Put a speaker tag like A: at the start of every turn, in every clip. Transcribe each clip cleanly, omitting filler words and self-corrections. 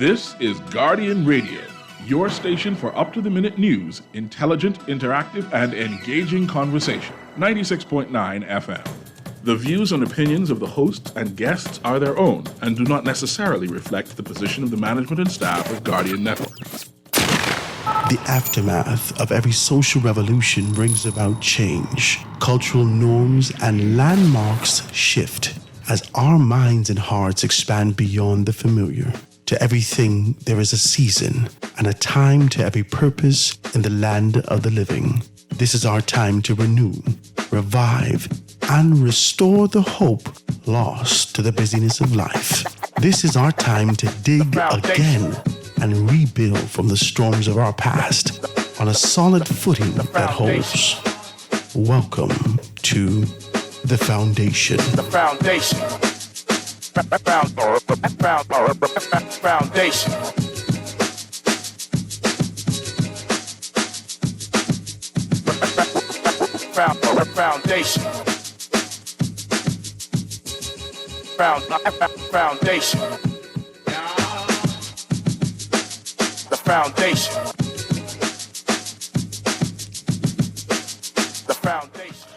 A: This is Guardian Radio, your station for up-to-the-minute news, intelligent, interactive, and engaging conversation. 96.9 FM. The views and opinions of the hosts and guests are their own and do not necessarily reflect the position of the management and staff of Guardian Network.
B: The aftermath of every social revolution brings about change. Cultural norms and landmarks shift as our minds and hearts expand beyond the familiar. To everything, there is a season and a time to every purpose in the land of the living. This is our time to renew, revive, and restore the hope lost to the busyness of life. This is our time to dig again and rebuild from the storms of our past on a solid footing that holds. Welcome to The Foundation.
C: The Foundation. Foundation. Foundation. Foundation. The Foundation. The Foundation.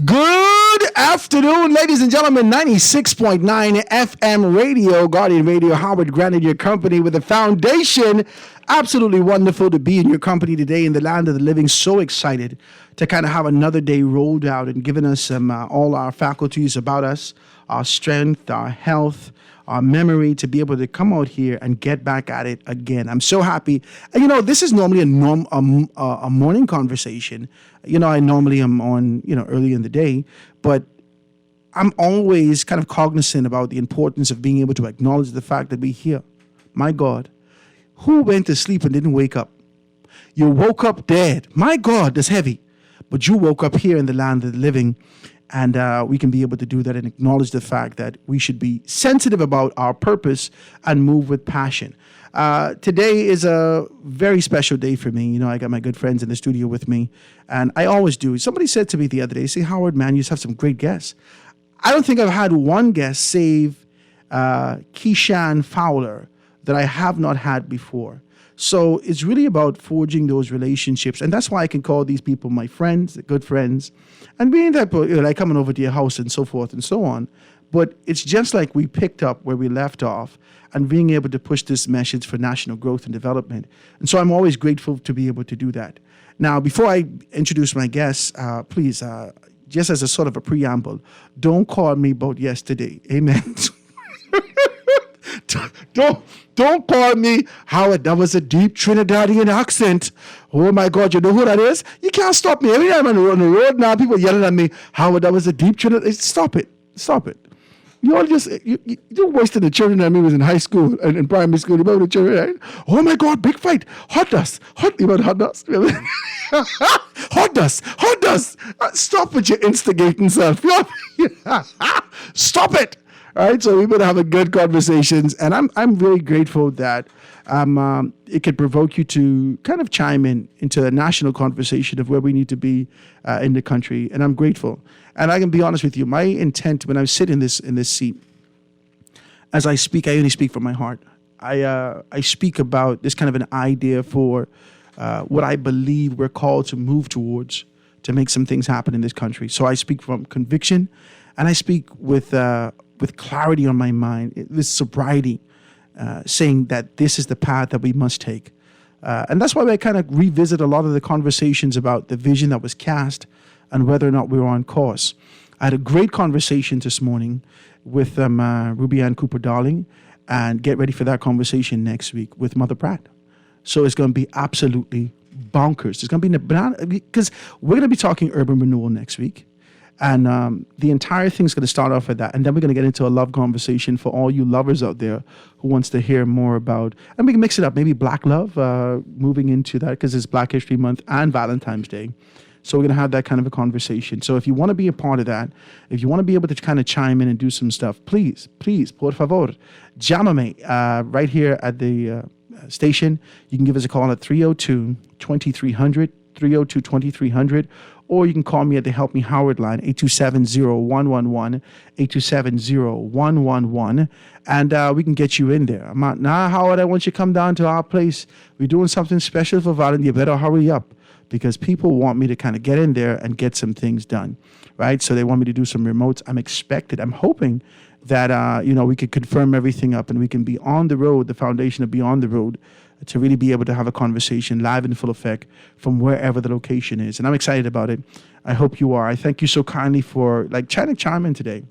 D: Good afternoon, ladies and gentlemen. 96.9 FM radio, Guardian Radio. Howard Granite, your company with The Foundation. Absolutely wonderful to be in your company today in the land of the living. So excited to kind of have another day rolled out and giving us all our faculties about us, our strength, our health, our memory, to be able to come out here and get back at it again. I'm so happy. And, this is normally a morning conversation. I normally am on, early in the day, but I'm always kind of cognizant about the importance of being able to acknowledge the fact that we're here. My God, who went to sleep and didn't wake up? You woke up dead. My God, that's heavy. But you woke up here in the land of the living. And we can be able to do that and acknowledge the fact that we should be sensitive about our purpose and move with passion. Today is a very special day for me. I got my good friends in the studio with me, and I always do. Somebody said to me the other day, say, Howard, man, you just have some great guests. I don't think I've had one guest save Keyshawn Fowler that I have not had before. So it's really about forging those relationships. And that's why I can call these people my friends, good friends. And being that, like coming over to your house and so forth and so on. But it's just like we picked up where we left off and being able to push this message for national growth and development. And so I'm always grateful to be able to do that. Now, before I introduce my guests, please, just as a sort of a preamble, don't call me about yesterday. Amen. Don't call me, Howard, that was a deep Trinidadian accent. Oh my God, you know who that is? You can't stop me. Every time I'm on the road now, people yelling at me, Howard, that was a deep Trinidadian. Stop it. You all just, you're wasting the children that I was in high school and in primary school. You remember the children, right? Oh my God, big fight. Hot dust. You remember hot dust? Hot dust. Stop with your instigating self. Stop it. All right, so we're going to have a good conversations, and I'm really grateful that it could provoke you to kind of chime into a national conversation of where we need to be in the country, and I'm grateful. And I can be honest with you, my intent when I sit in this seat, as I speak, I only speak from my heart. I speak about this kind of an idea for what I believe we're called to move towards to make some things happen in this country. So I speak from conviction, and I speak with clarity on my mind, with sobriety, saying that this is the path that we must take. And that's why I kind of revisit a lot of the conversations about the vision that was cast and whether or not we were on course. I had a great conversation this morning with Ruby Ann Cooper Darling, and get ready for that conversation next week with Mother Pratt. So it's going to be absolutely bonkers. It's going to be banana, because we're going to be talking urban renewal next week. And the entire thing's going to start off with that. And then we're going to get into a love conversation for all you lovers out there who wants to hear more about, and we can mix it up, maybe Black love, moving into that because it's Black History Month and Valentine's Day. So we're going to have that kind of a conversation. So if you want to be a part of that, if you want to be able to kind of chime in and do some stuff, please, por favor, llámame right here at the station. You can give us a call at 302-2300, 302-2300, or you can call me at the Help Me Howard line, 827-0111, 827-0111, and we can get you in there. Now, Howard, I want you to come down to our place. We're doing something special for Valentine. You better hurry up, because people want me to kind of get in there and get some things done, right? So they want me to do some remotes. I'm hoping that, we could confirm everything up and we can be on the road, the foundation of Be On the Road, to really be able to have a conversation live in full effect from wherever the location is. And I'm excited about it. I hope you are. I thank you so kindly for trying to chime in today.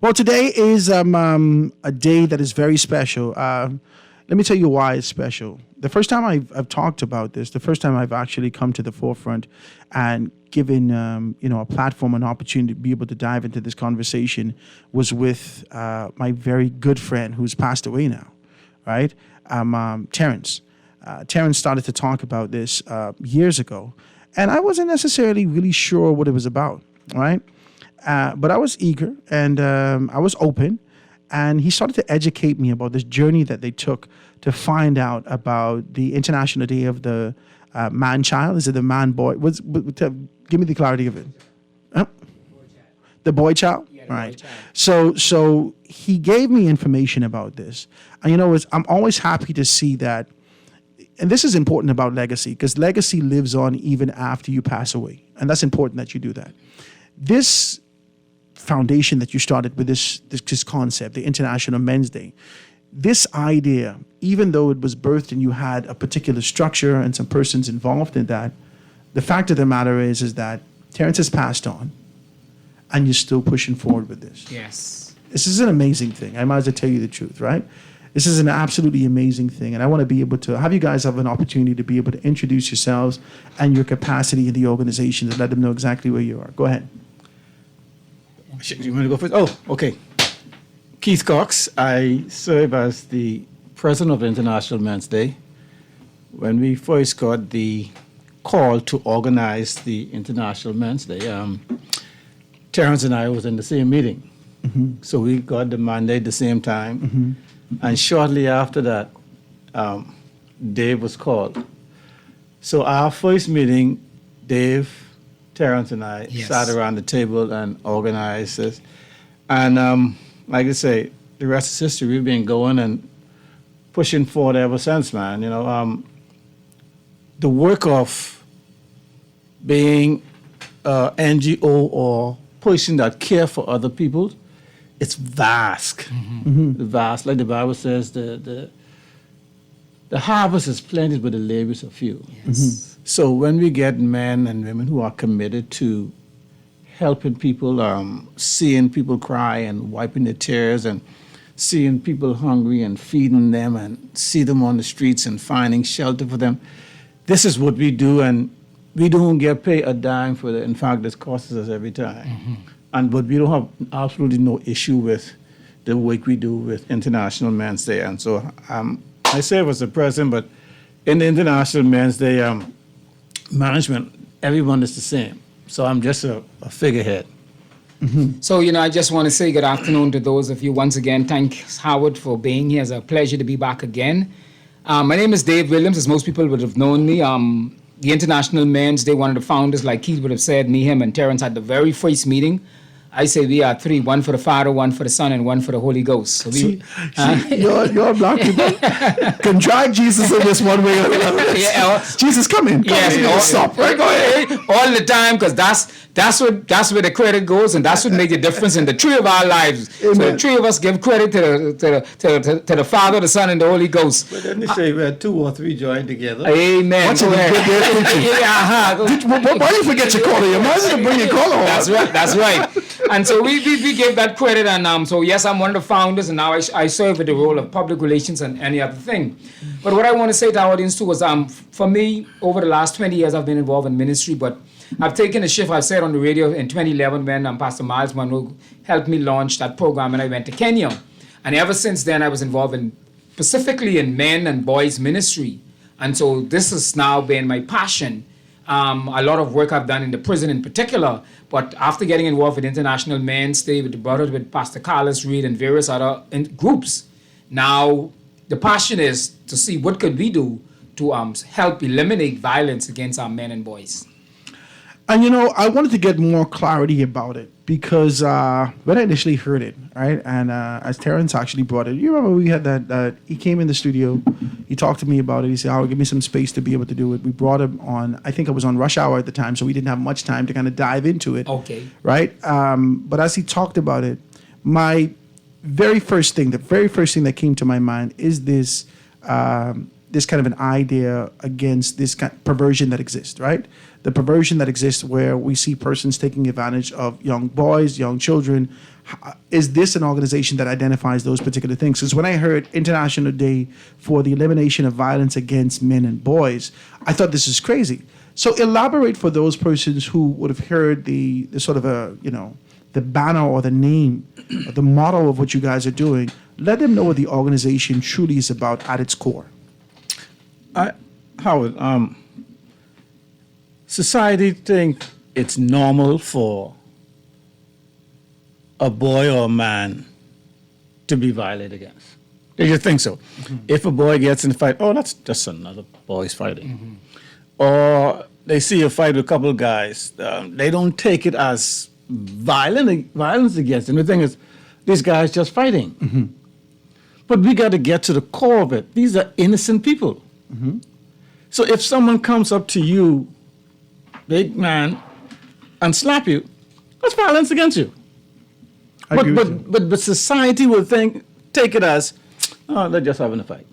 D: Well, today is a day that is very special. Let me tell you why it's special. The first time I've talked about this, the first time I've actually come to the forefront and given a platform, an opportunity to be able to dive into this conversation was with my very good friend who's passed away now, right? Terrence. Terrence started to talk about this years ago, and I wasn't necessarily really sure what it was about, right? But I was eager and I was open, and he started to educate me about this journey that they took to find out about the International Day of the Man-Child. Is it the man-boy? Give me the clarity of it. Huh? The boy child?
E: Yeah,
D: right. So he gave me information about this. And I'm always happy to see that. And this is important about legacy, because legacy lives on even after you pass away. And that's important that you do that. This foundation that you started with this concept, the International Men's Day, this idea, even though it was birthed and you had a particular structure and some persons involved in that, the fact of the matter is that Terrence has passed on, and you're still pushing forward with this.
E: Yes.
D: This is an amazing thing. I might as well tell you the truth, right? This is an absolutely amazing thing, and I want to be able to have you guys have an opportunity to be able to introduce yourselves and your capacity in the organization and let them know exactly where you are. Go ahead.
F: You want to go first? Oh, okay. Keith Cox. I serve as the president of International Men's Day. When we first got the call to organize the International Men's Day, Terrence and I was in the same meeting. Mm-hmm. So we got the mandate at the same time. Mm-hmm. And shortly after that, Dave was called. So our first meeting, Dave, Terrence, and I sat around the table and organized this. And like I say, the rest is history. We've been going and pushing forward ever since, man. The work of being NGO or person that care for other people, it's vast. Mm-hmm. Vast. Like the Bible says, the harvest is plenty, but the labors are few. Yes. Mm-hmm. So when we get men and women who are committed to helping people, seeing people cry and wiping their tears, and seeing people hungry and feeding them, and see them on the streets and finding shelter for them, this is what we do, and we don't get paid a dime for it. In fact, this costs us every time. Mm-hmm. But we don't have absolutely no issue with the work we do with International Men's Day. And so I serve as the president, but in the International Men's Day management, everyone is the same. So I'm just a figurehead.
E: Mm-hmm. So, I just want to say good afternoon to those of you. Once again, thanks, Howard, for being here. It's a pleasure to be back again. My name is Dave Williams, as most people would have known me. The International Men's Day, one of the founders, like Keith would have said, me, him, and Terrence had the very first meeting. I say we are three, one for the Father, one for the Son, and one for the Holy Ghost. So
D: you're black people can drag Jesus in this one way or another. Jesus, come in. Stop. Right, go ahead.
E: All the time, because that's where the credit goes, and that's what makes the difference in the tree of our lives. Amen. So the three of us give credit to the Father, the Son, and the Holy Ghost.
F: But then they say we had two or three joined together.
E: Amen.
D: What's Why do you forget your caller? You might as well bring your caller on.
E: That's right. And so we give that credit, and so yes, I'm one of the founders, and now I serve with the role of public relations and any other thing. But what I want to say to our audience too was, for me, over the last 20 years, I've been involved in ministry, but I've taken a shift. I said on the radio in 2011 when Pastor Miles Monroe helped me launch that program, and I went to Kenya. And ever since then, I was involved specifically in men and boys ministry. And so this has now been my passion. A lot of work I've done in the prison in particular, but after getting involved with International Men's Day, with the Brothers, with Pastor Carlos Reed and various other groups, now the passion is to see what could we do to help eliminate violence against our men and boys.
D: And I wanted to get more clarity about it because when I initially heard it, right, and as Terrence actually brought it, you remember we had that he came in the studio, he talked to me about it, he said, give me some space to be able to do it. We brought him on, I think I was on rush hour at the time, so we didn't have much time to kind of dive into it.
E: Okay.
D: Right? But as he talked about it, the very first thing that came to my mind is this kind of an idea against this kind of perversion that exists, right? The perversion that exists where we see persons taking advantage of young boys, young children. Is this an organization that identifies those particular things? Because when I heard International Day for the Elimination of Violence Against Men and Boys, I thought this is crazy. So elaborate for those persons who would have heard the sort of the banner or the name, or the motto of what you guys are doing. Let them know what the organization truly is about at its core.
F: Howard, society think it's normal for a boy or a man to be violated against. They just think so. If a boy gets in a fight, that's just another boy's fighting. Or they see a fight with a couple of guys, they don't take it as violence against them. The thing is, these guys just fighting. But we got to get to the core of it. These are innocent people. So if someone comes up to you, big man, and slap you, that's violence against you. But society will take it as, they're just having a fight.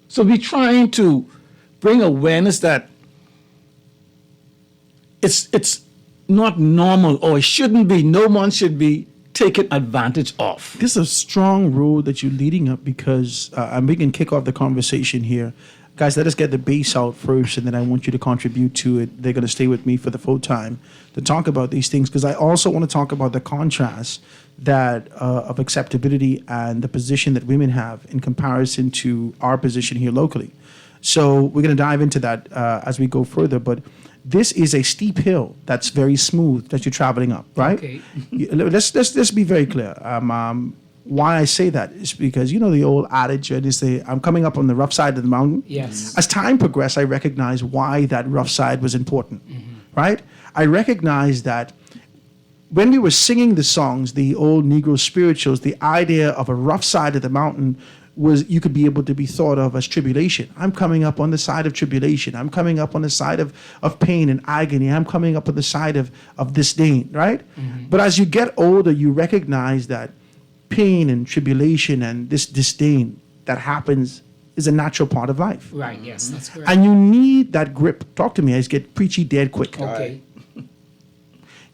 F: So we're trying to bring awareness that it's not normal, or it shouldn't be. No one should be taken advantage of.
D: This is a strong road that you're leading up because, and we can kick off the conversation here. Guys, let us get the bass out first, and then I want you to contribute to it. They're going to stay with me for the full time to talk about these things, because I also want to talk about the contrast that of acceptability and the position that women have in comparison to our position here locally. So we're going to dive into that as we go further, but this is a steep hill that's very smooth that you're traveling up, right?
E: Okay.
D: Let's be very clear. Why I say that is because the old adage, they say, I'm coming up on the rough side of the mountain.
E: Yes.
D: As time progressed, I recognized why that rough side was important, right? I recognized that when we were singing the songs, the old Negro spirituals, the idea of a rough side of the mountain was you could be able to be thought of as tribulation. I'm coming up on the side of tribulation. I'm coming up on the side of pain and agony. I'm coming up on the side of disdain, right? But as you get older, you recognize that pain and tribulation and this disdain that happens is a natural part of life.
E: Right, yes, that's correct.
D: And you need that grip. Talk to me, I just get preachy dead quick.
E: Okay.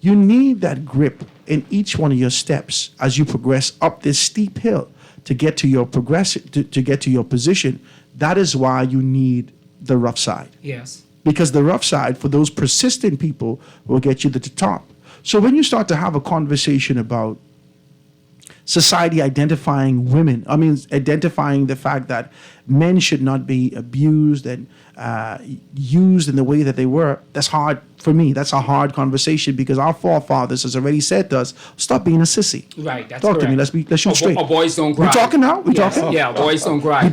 D: You need that grip in each one of your steps as you progress up this steep hill to get to your to get to your position. That is why you need the rough side.
E: Yes.
D: Because the rough side, for those persistent people, will get you to the top. So when you start to have a conversation about society identifying women, identifying the fact that men should not be abused and used in the way that they were, that's hard for me. That's a hard conversation because our forefathers has already said to us, stop being a sissy.
E: Right, that's
D: Talk to me.
E: correct.
D: Let's shoot straight.
E: Boys don't cry.
D: We talking now? We
E: Yes.
D: talking?
E: Yeah, boys don't cry.
D: We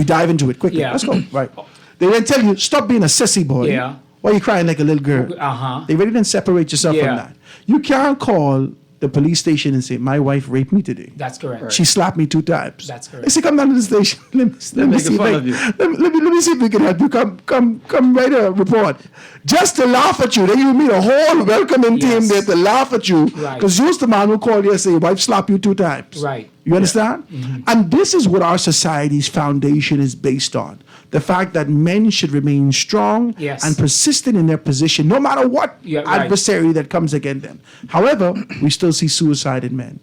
D: dive into it quickly.
E: Yeah.
D: Let's go. Right. They then tell you, stop being a sissy boy.
E: Yeah.
D: Why are you crying like a little girl?
E: Uh-huh.
D: They really didn't separate yourself from
E: Yeah.
D: that. You can't call the police station and say, my wife raped me today.
E: That's correct.
D: She slapped me 2 times.
E: That's correct.
D: They say, come down to the station. Let me see
F: making
D: if
F: fun
D: I-
F: of you.
D: let me see if we can help you. Come write a report. Just to laugh at you. Then you meet a whole welcoming team
E: Yes.
D: there to laugh at you.
E: Right.
D: Because you're the man who called you and say, your wife slapped you 2 times.
E: Right.
D: You understand? And this is what our society's foundation is based on. The fact that men should remain strong
E: Yes.
D: and persistent in their position, no matter what
E: Yeah, right.
D: adversary that comes against them. However, we still see suicide in men.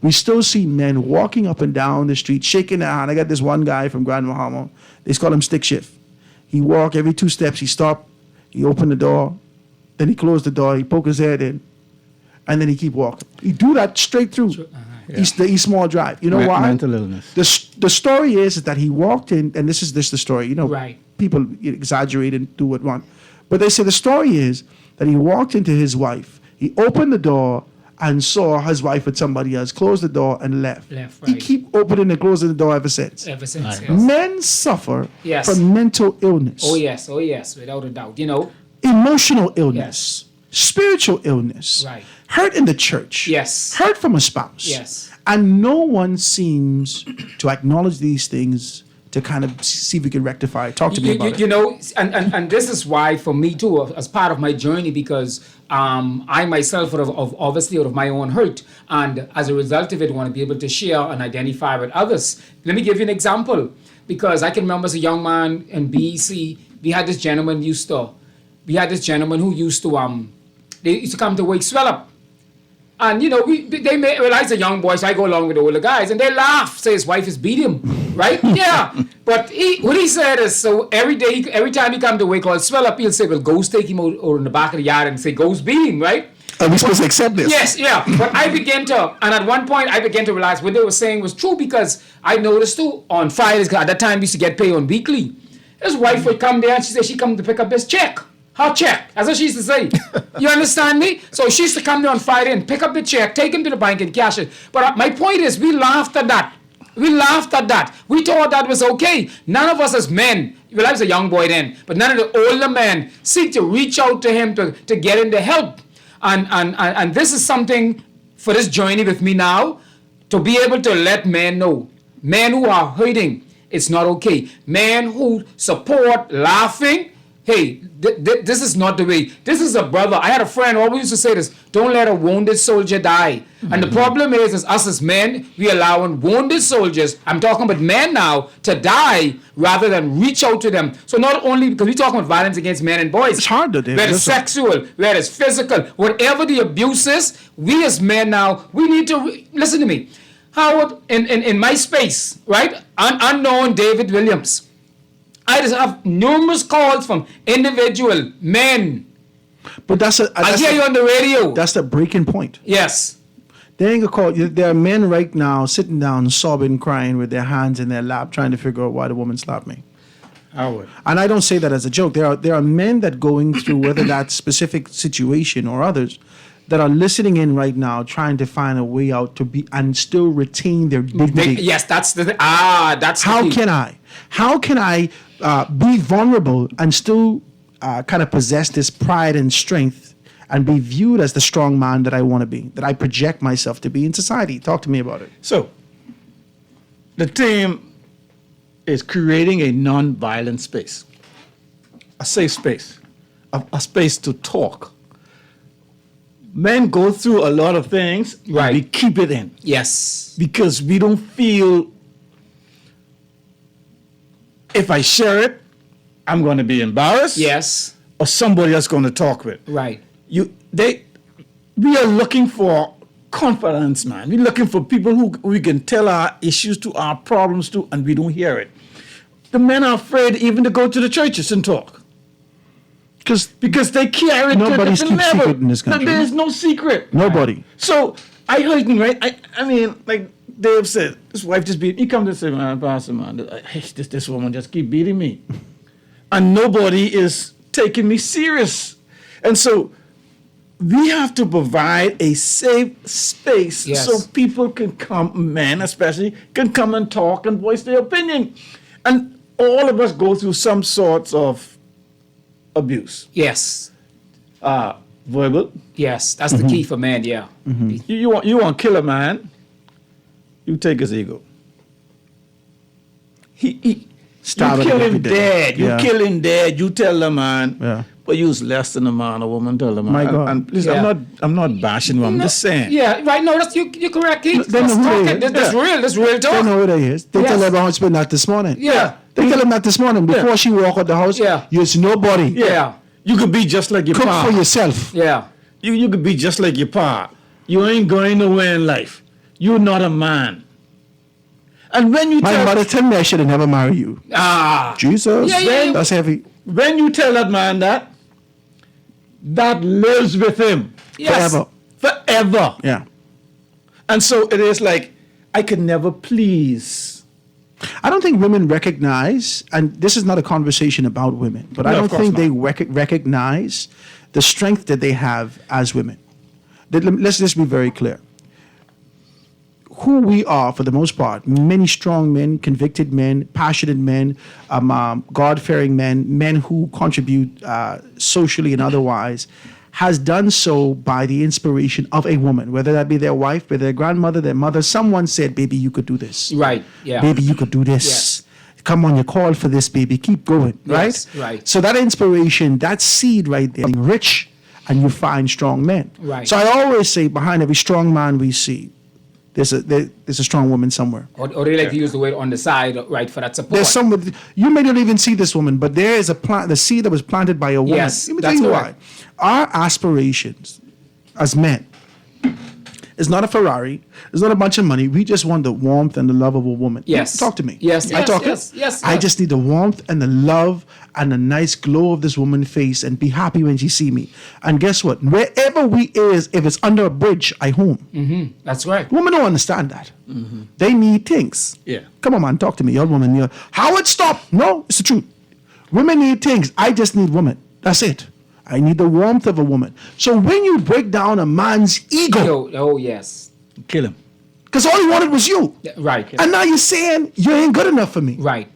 D: We still see men walking up and down the street, shaking their hand. I got this one guy from Grand Bahama. They call him Stick Shift. He walk every 2 steps. He stop. He open the door. Then he close the door. He poke his head in. And then he keep walking. He do that straight through. The East Mall Drive. You know why?
F: Mental illness.
D: The story is that he walked in, and this is the story.
E: Right.
D: People exaggerate and do what want. But they say the story is that he walked into his wife. He opened the door and saw his wife with somebody else, closed the door and left. He
E: right.
D: keep opening and closing the door ever since.
E: Ever since,
F: Right.
E: yes.
D: Men suffer
E: Yes.
D: from mental illness.
E: Oh, yes, without a doubt.
D: emotional illness, spiritual illness,
E: Right.
D: hurt in the church,
E: Yes.
D: hurt from a spouse.
E: Yes.
D: And no one seems to acknowledge these things to kind of see if we can rectify it. Talk to me about it.
E: You know, and this is why for me too, as part of my journey, because I myself of obviously out of my own hurt, and as a result of it, want to be able to share and identify with others. Let me give you an example, because I can remember as a young man in BEC, we had this gentleman who used to they used to come to Wake Swell Up. And you know, they may realize a young boy, so I go along with the older guys, and they laugh, say his wife has beat him, right? Yeah. But what he said is, so every time he come to Wake or Swell Up, he'll say, well, Ghost take him out in the back of the yard and say, Ghost beat him, right?
D: Are we supposed to accept this?
E: Yes, yeah. But at one point, I began to realize what they were saying was true, because I noticed too, on Fridays, 'cause at that time, we used to get paid on weekly. His wife would come there and she said she come to pick up his check. Her check. That's what she used to say. You understand me? So she used to come there on Friday and pick up the check, take him to the bank and cash it. But my point is, we laughed at that. We laughed at that. We thought that was okay. None of us as men, well, I was a young boy then, but none of the older men seek to reach out to him to get him the help. And this is something for this journey with me now, to be able to let men know. Men who are hurting, it's not okay. Men who support laughing, hey, this is not the way. This is a brother. I had a friend who always used to say this, don't let a wounded soldier die. And the problem is us as men, we allowing wounded soldiers, I'm talking about men now, to die rather than reach out to them. So not only, because we're talking about violence against men and boys.
D: It's hard though, David.
E: Whether it's sexual, whether it's physical, whatever the abuse is, we as men now, we need to, listen to me. Howard, in my space, right, unknown David Williams, I just have numerous calls from individual men.
D: But
E: I hear you on the radio.
D: That's the breaking point.
E: Yes.
D: They ain't gonna call. There are men right now sitting down, sobbing, crying with their hands in their lap, trying to figure out why the woman slapped me.
F: Howard.
D: And I don't say that as a joke. There are men that going through whether that specific situation or others that are listening in right now, trying to find a way out to be and still retain their dignity.
E: Yes, that's the
D: How can I be vulnerable and still kind of possess this pride and strength and be viewed as the strong man that I want to be, that I project myself to be in society? Talk to me about it.
F: So, the theme is creating a non-violent space, a safe space, a space to talk. Men go through a lot of things,
E: Right.
F: We keep it in
E: Yes.
F: because we don't feel if I share it, I'm going to be embarrassed.
E: Yes.
F: Or somebody else going to talk with.
E: Right.
F: We are looking for confidence, man. We're looking for people who we can tell our issues to, our problems to, and we don't hear it. The men are afraid even to go to the churches and talk. Because they carry it
D: Nobody's
F: to a
D: keep
F: different level.
D: secret in this country.
F: There is no secret.
D: Nobody.
F: So I heard him, right? I mean, like Dave said, his wife just beat. He come to say, man, Pastor, man, this woman just keep beating me, and nobody is taking me serious. And so we have to provide a safe space
E: Yes.
F: so people can come, men especially, can come and talk and voice their opinion. And all of us go through some sorts of abuse,
E: Yes.
F: verbal.
E: Yes. That's the key for men. Yeah.
F: You want to kill a man, you take his ego. He
D: Stab
F: you
D: it
F: kill
D: every
F: him
D: day.
F: dead. You
D: Yeah.
F: kill him dead. You tell the man,
D: Yeah.
F: but you's less than a man. A woman tell the man.
D: My God.
F: And please,
E: Yeah.
F: I'm not bashing you. I'm just saying.
E: Yeah. Right. No, that's you're correct. Keith.
D: They know
E: That's
D: who they
E: talking.
D: is.
E: That's real. That's real
D: They
E: talk.
D: know who they is. They
E: Yes.
D: tell everyone husband that this morning.
E: Yeah.
D: They tell him that this morning before she walk out the house.
E: Yeah.
D: You're nobody.
E: Yeah.
F: You could be just like your
D: Cook
F: pa.
D: for yourself.
E: Yeah.
F: You could be just like your pa. You ain't going nowhere in life. You're not a man. And when you
D: My
F: tell
D: mother told me I should have never married you.
E: Ah.
D: Jesus,
E: Yeah.
D: that's heavy.
F: when you tell that man that lives with him
E: Yes.
D: Forever.
F: forever.
D: Yeah.
F: And so it is like, I could never please.
D: I don't think women recognize, and this is not a conversation about women, but I
F: No,
D: don't
F: of course
D: think they
F: not.
D: recognize the strength that they have as women. Let's just be very clear. Who we are, for the most part, many strong men, convicted men, passionate men, God-fearing men, men who contribute socially and otherwise, has done so by the inspiration of a woman, whether that be their wife, whether their grandmother, their mother. Someone said, baby, you could do this.
E: Right. Yeah.
D: Baby, you could do this.
E: Yes.
D: Come on, you called for this, baby. Keep going, right?
E: Yes, right.
D: So that inspiration, that seed right there, being rich, and you find strong men.
E: Right.
D: So I always say, behind every strong man we see, there's a strong woman somewhere.
E: Or they like to use the word on the side, right, for that support.
D: There's someone, you may not even see this woman, but there is a plant, the seed that was planted by a woman.
E: Yes,
D: Let me tell
E: that's
D: you
E: correct.
D: why. Our aspirations as men is not a Ferrari, it's not a bunch of money. We just want the warmth and the love of a woman.
E: Yes.
D: Talk to me.
E: Yes,
D: I
E: yes,
D: talk
E: yes, yes,
D: I
E: yes.
D: just need the warmth and the love and the nice glow of this woman's face and be happy when she see me. And guess what? Wherever we is, if it's under a bridge, I home.
E: That's right.
D: Women don't understand that. They need things.
F: Yeah.
D: Come on, man, talk to me. You're a woman. Howard, stop. No, it's the truth. Women need things. I just need women. That's it. I need the warmth of a woman. So when you break down a man's ego,
E: Oh, yes.
F: Kill him.
D: because all he wanted was you,
E: Yeah, right.
D: and now you're saying you ain't good enough for me,
E: Right.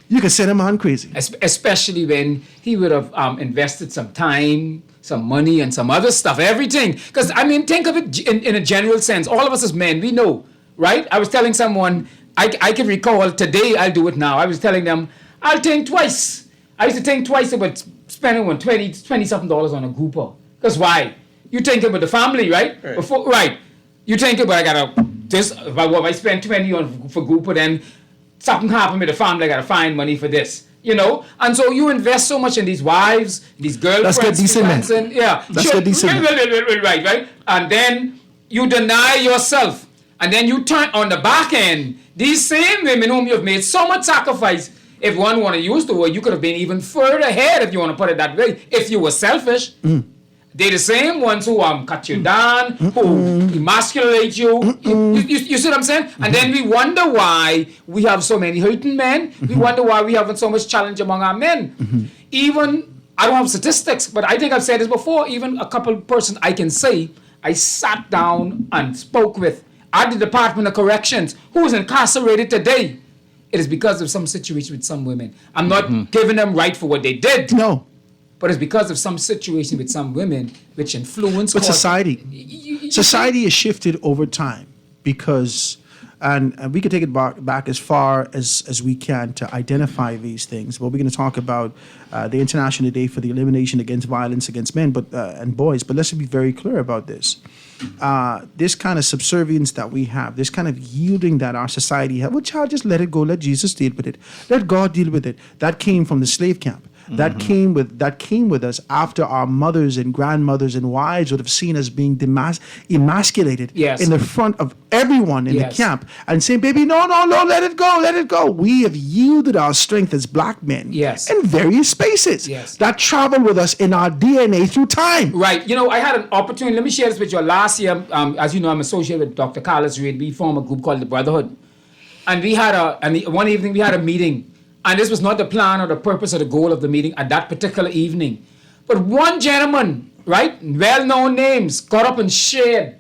D: you can send a man crazy.
E: Especially when he would have invested some time, some money, and some other stuff, everything. Because, I mean, think of it in a general sense. All of us as men, we know, right? I was telling someone, I can recall today, I'll do it now. I was telling them, I'll think twice. I used to think twice about spending $20-something on a grouper. Because why? You think about the family, right? Right. You think about, I gotta, if I spend 20 on for grouper, then something happened with the family, I gotta find money for this. You know, and so you invest so much in these wives, these girlfriends.
D: Let's get decent men.
E: fiancés, yeah,
D: Let's get decent men.
E: right, and then you deny yourself, and then you turn on the back end. These same women whom you've made so much sacrifice. If one want to use the word, you could have been even further ahead if you want to put it that way. If you were selfish. They're the same ones who cut you down, who emasculate you. You see what I'm saying? And then we wonder why we have so many hurting men. We wonder why we have so much challenge among our men. Even, I don't have statistics, but I think I've said this before, even a couple persons I can say, I sat down and spoke with at the Department of Corrections, who is incarcerated today. It is because of some situation with some women. I'm not giving them right for what they did.
D: No,
E: But it's because of some situation with some women which influence.
D: but society has shifted over time because, and we can take it back as far as we can to identify these things. But we're going to talk about the International Day for the Elimination Against Violence Against Men and Boys. But let's be very clear about this. This kind of subservience that we have, this kind of yielding that our society has, well, child, just let it go. Let Jesus deal with it. Let God deal with it. That came from the slave camp. That came with us after our mothers and grandmothers and wives would have seen us being emasculated
E: Yes.
D: in the front of everyone in the
E: Yes.
D: camp and saying, baby, no, let it go. We have yielded our strength as black men
E: Yes.
D: in various spaces
E: Yes.
D: that travel with us in our DNA through time.
E: Right. You know, I had an opportunity. Let me share this with you. Last year, as you know, I'm associated with Dr. Carlos Reid. We form a group called the Brotherhood. And we had one evening we had a meeting. And this was not the plan or the purpose or the goal of the meeting at that particular evening. But one gentleman, right, well-known names, got up and shared.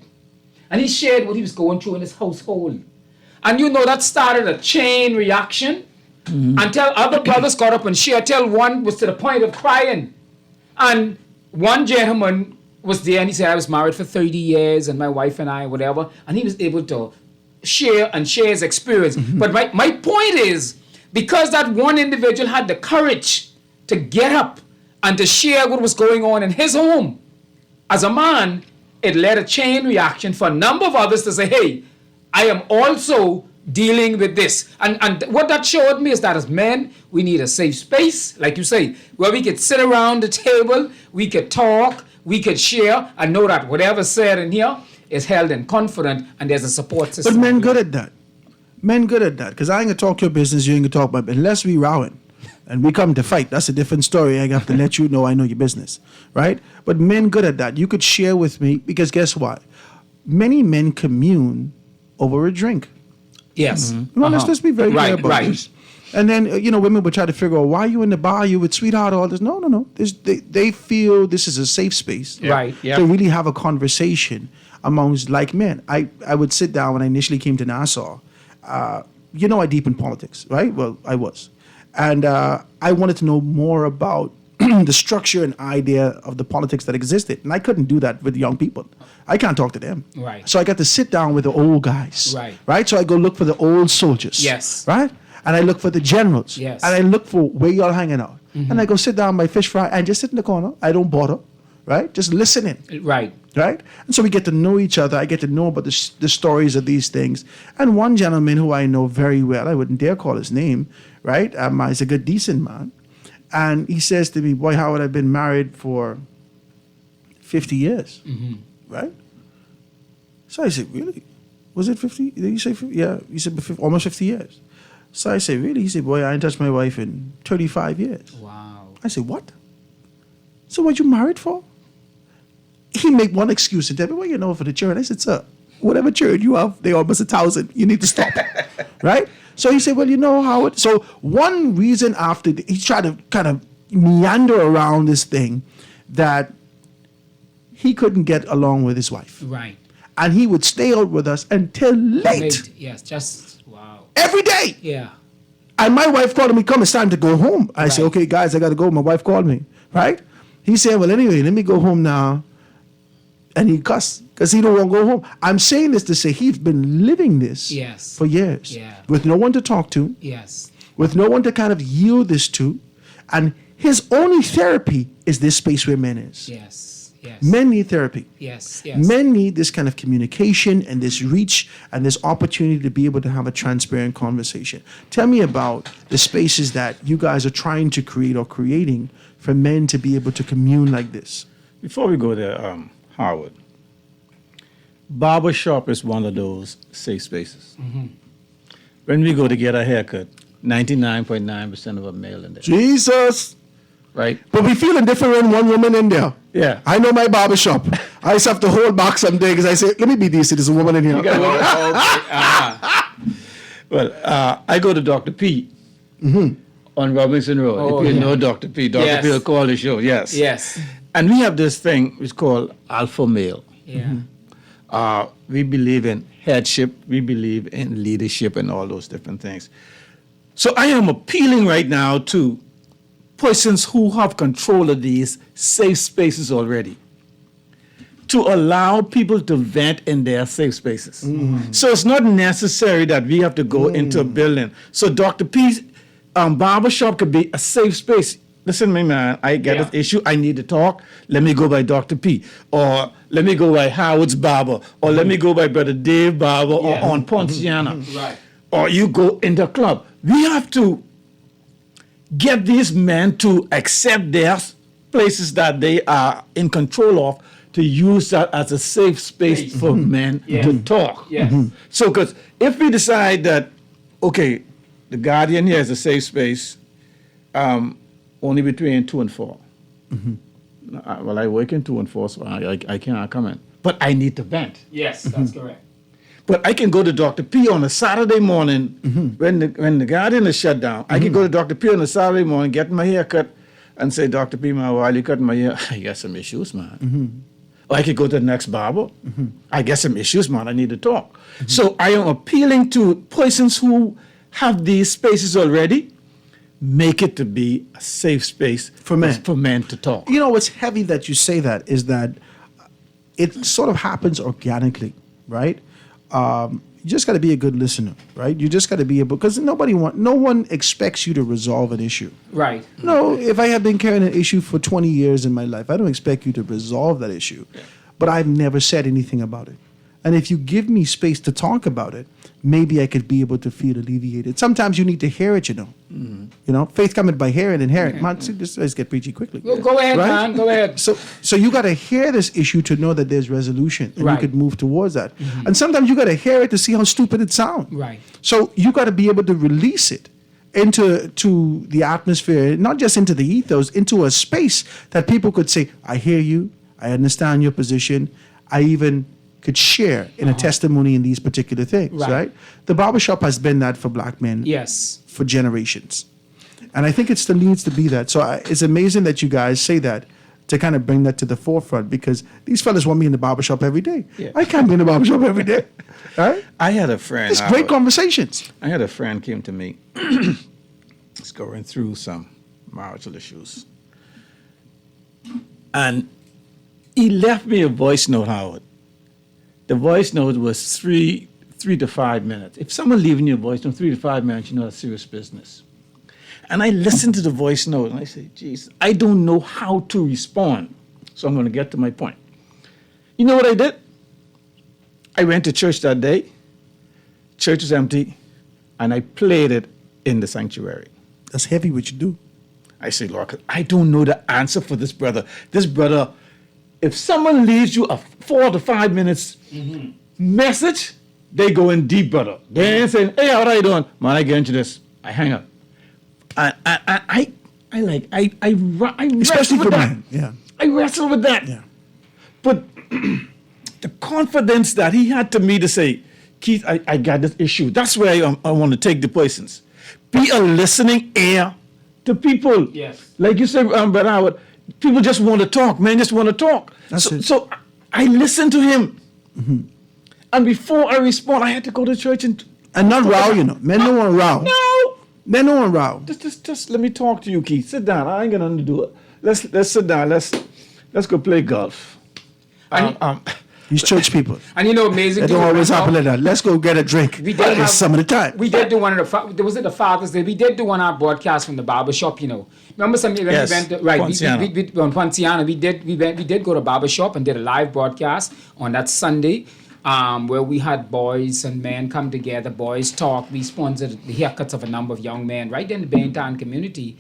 E: And he shared what he was going through in his household. And you know, that started a chain reaction until other brothers got up and shared, till one was to the point of crying. And one gentleman was there and he said, I was married for 30 years and my wife and I, whatever. And he was able to share his experience. But my point is, because that one individual had the courage to get up and to share what was going on in his home, as a man, it led a chain reaction for a number of others to say, hey, I am also dealing with this. And what that showed me is that as men, we need a safe space, like you say, where we could sit around the table, we could talk, we could share, and know that whatever's said in here is held in confidence, and there's a support system.
D: But men good at that. Men good at that. Because I ain't going to talk your business, you ain't going to talk my business. Unless we rowing and we come to fight, that's a different story. I have to let you know I know your business, right? But men good at that. You could share with me, because guess what? Many men commune over a drink.
E: Yes.
D: Well, let's be very clear
E: Right,
D: about
E: right.
D: this. And then, women would try to figure out, why are you in the bar? You with sweetheart, all this. No. They feel this is a safe space.
E: Right.
F: Yeah.
D: To really have a conversation amongst men. I would sit down when I initially came to Nassau. I deep in politics, right? Well, I was. And I wanted to know more about the structure and idea of the politics that existed. And I couldn't do that with young people. I can't talk to them.
E: Right.
D: So I got to sit down with the old guys.
E: Right.
D: Right? So I go look for the old soldiers.
E: Yes.
D: Right? And I look for the generals.
E: Yes.
D: And I look for where y'all hanging out. And I go sit down by fish fry and just sit in the corner. I don't bother. Right? Just listening.
E: Right.
D: Right? And so we get to know each other. I get to know about the stories of these things. And one gentleman who I know very well, I wouldn't dare call his name, right? He's a good, decent man. And he says to me, boy, Howard, I've been married for 50 years. Right? So I said, really? Was it 50? Did you say 50? Yeah. He said almost 50 years. So I said, really? He said, boy, I ain't touched my wife in 35 years.
E: Wow.
D: I said, what? So what you married for? He make one excuse and tell me, well, you know, for the church. I said, sir, whatever church you have, they almost 1,000. You need to stop. Right? So he said, well, you know, Howard. So one reason after, he tried to kind of meander around this thing that he couldn't get along with his wife.
E: Right.
D: And he would stay out with us until late.
E: Yes, just wow.
D: Every day.
E: Yeah.
D: And my wife called me, come, it's time to go home. I said, okay, guys, I got to go. My wife called me, right? He said, well, anyway, let me go home now. And he cussed because he don't want to go home. I'm saying this to say he's been living this
E: Yes.
D: for years
E: Yeah.
D: with no one to talk to,
E: Yes.
D: with no one to kind of yield this to. And his only therapy is this space where men is.
E: Yes. Yes.
D: Men need therapy.
E: Yes. Yes.
D: Men need this kind of communication and this reach and this opportunity to be able to have a transparent conversation. Tell me about the spaces that you guys are trying to create or creating for men to be able to commune like this.
F: Before we go there, Howard, barbershop is one of those safe spaces. When we go to get a haircut, 99.9% of a male in there,
D: Jesus!
F: right?
D: But we feeling different when one woman in there.
F: Yeah.
D: I know my barbershop. I just have to hold back some day because I say, let me be decent, there's a woman in here.
F: Well, I go to Dr. P on Robinson Road.
E: Oh,
F: if you
E: yeah.
F: know Dr. P, Dr.
E: Yes.
F: P will call the show, yes.
E: Yes.
F: And we have this thing which is called alpha male.
E: Yeah.
F: We believe in headship, we believe in leadership and all those different things. So I am appealing right now to persons who have control of these safe spaces already to allow people to vent in their safe spaces. So it's not necessary that we have to go into a building. So Dr. P's barbershop could be a safe space. Listen to me, man, I get
E: Yeah.
F: this issue, I need to talk, let me go by Dr. P, or let me go by Howard's barber, or let me go by Brother Dave barber, or on Ponciana.
E: Right.
F: Or you go in the club. We have to get these men to accept their places that they are in control of, to use that as a safe space for men to talk.
E: Yes.
F: So, because if we decide that, okay, the Guardian here is a safe space, only between 2 and 4. Well, I work in 2 and 4, so I cannot come in. But I need to vent.
E: Yes, that's correct.
F: But I can go to Dr. P on a Saturday morning when the Guardian is shut down. I can go to Dr. P on a Saturday morning, get my hair cut, and say, Dr. P, man, while you cutting my hair, I got some issues, man. Or I could go to the next barber. I got some issues, man. I need to talk. So I am appealing to persons who have these spaces already. Make it to be a safe space
D: For men.
F: to talk.
D: You know what's heavy that you say that is that it sort of happens organically, right? You just got to be a good listener, right? You just got to be able, because no one expects you to resolve an issue.
E: Right.
D: No, if I have been carrying an issue for 20 years in my life, I don't expect you to resolve that issue. But I've never said anything about it. And if you give me space to talk about it, maybe I could be able to feel alleviated. Sometimes you need to hear it, you know. You know, faith cometh by hearing and hearing. Man, see, let's get preachy quickly.
E: Go ahead,
D: Right?
E: man. Go ahead.
D: So you got to hear this issue to know that there's resolution, and
E: Right.
D: you could move towards that. And sometimes you got to hear it to see how stupid it sounds.
E: Right.
D: So you got to be able to release it into the atmosphere, not just into the ethos, into a space that people could say, "I hear you. I understand your position. I even could share in a testimony in these particular things."
E: Right.
D: Right. The barbershop has been that for black men
E: Yes.
D: for generations. And I think it still needs to be that. So it's amazing that you guys say that to kind of bring that to the forefront, because these fellas want me in the barbershop every day.
F: Yeah.
D: I can't be in the barbershop every day. Right?
F: I had a friend.
D: It's great conversations.
F: I had a friend came to me. He's going through some marital issues, And he left me a voice note, Howard. The voice note was 3 to 5 minutes. If someone leaving you a voice note 3 to 5 minutes, you know that's serious business. And I listened to the voice note and I said, geez, I don't know how to respond. So I'm going to get to my point. You know what I did? I went to church that day. Church was empty. And I played it in the sanctuary.
D: That's heavy what you do.
F: I say, Lord, I don't know the answer for this brother. This brother, if someone leaves you a 4 to 5 minutes message, they go in deep, brother. They ain't saying, hey, how are you doing? Man, I get into this. I hang up. I
D: Especially
F: wrestle
D: for
F: with that.
D: men. Yeah.
F: I wrestle with that.
D: Yeah.
F: But the confidence that he had to me to say, Keith, I got this issue. That's where I want to take the persons. Be a listening ear to people.
E: Yes.
F: Like you said, Brother Howard, people just want to talk. Men just want to talk.
D: That's it.
F: So I listened to him. And before I respond, I had to go to church and
D: not row, you know. Men don't want to row.
F: No.
D: Men don't want to row.
F: Just let me talk to you, Keith. Sit down. I ain't gonna undo it. Let's sit down. Let's go play golf.
D: These church people.
E: And you know, amazing.
D: They
E: thing
D: don't always
E: right
D: happen
E: now,
D: like that. Let's go get a drink.
E: We did have,
D: some of the time.
E: We did do one of the, was it the Father's Day? We did do one of our broadcasts from the barber shop, you know. Remember when
F: Yes,
E: we went to, right,
F: Ponciano.
E: we on Ponciano, we did go to barber shop and did a live broadcast on that Sunday, where we had boys and men come together, boys talk. We sponsored the haircuts of a number of young men right in the Baintown community,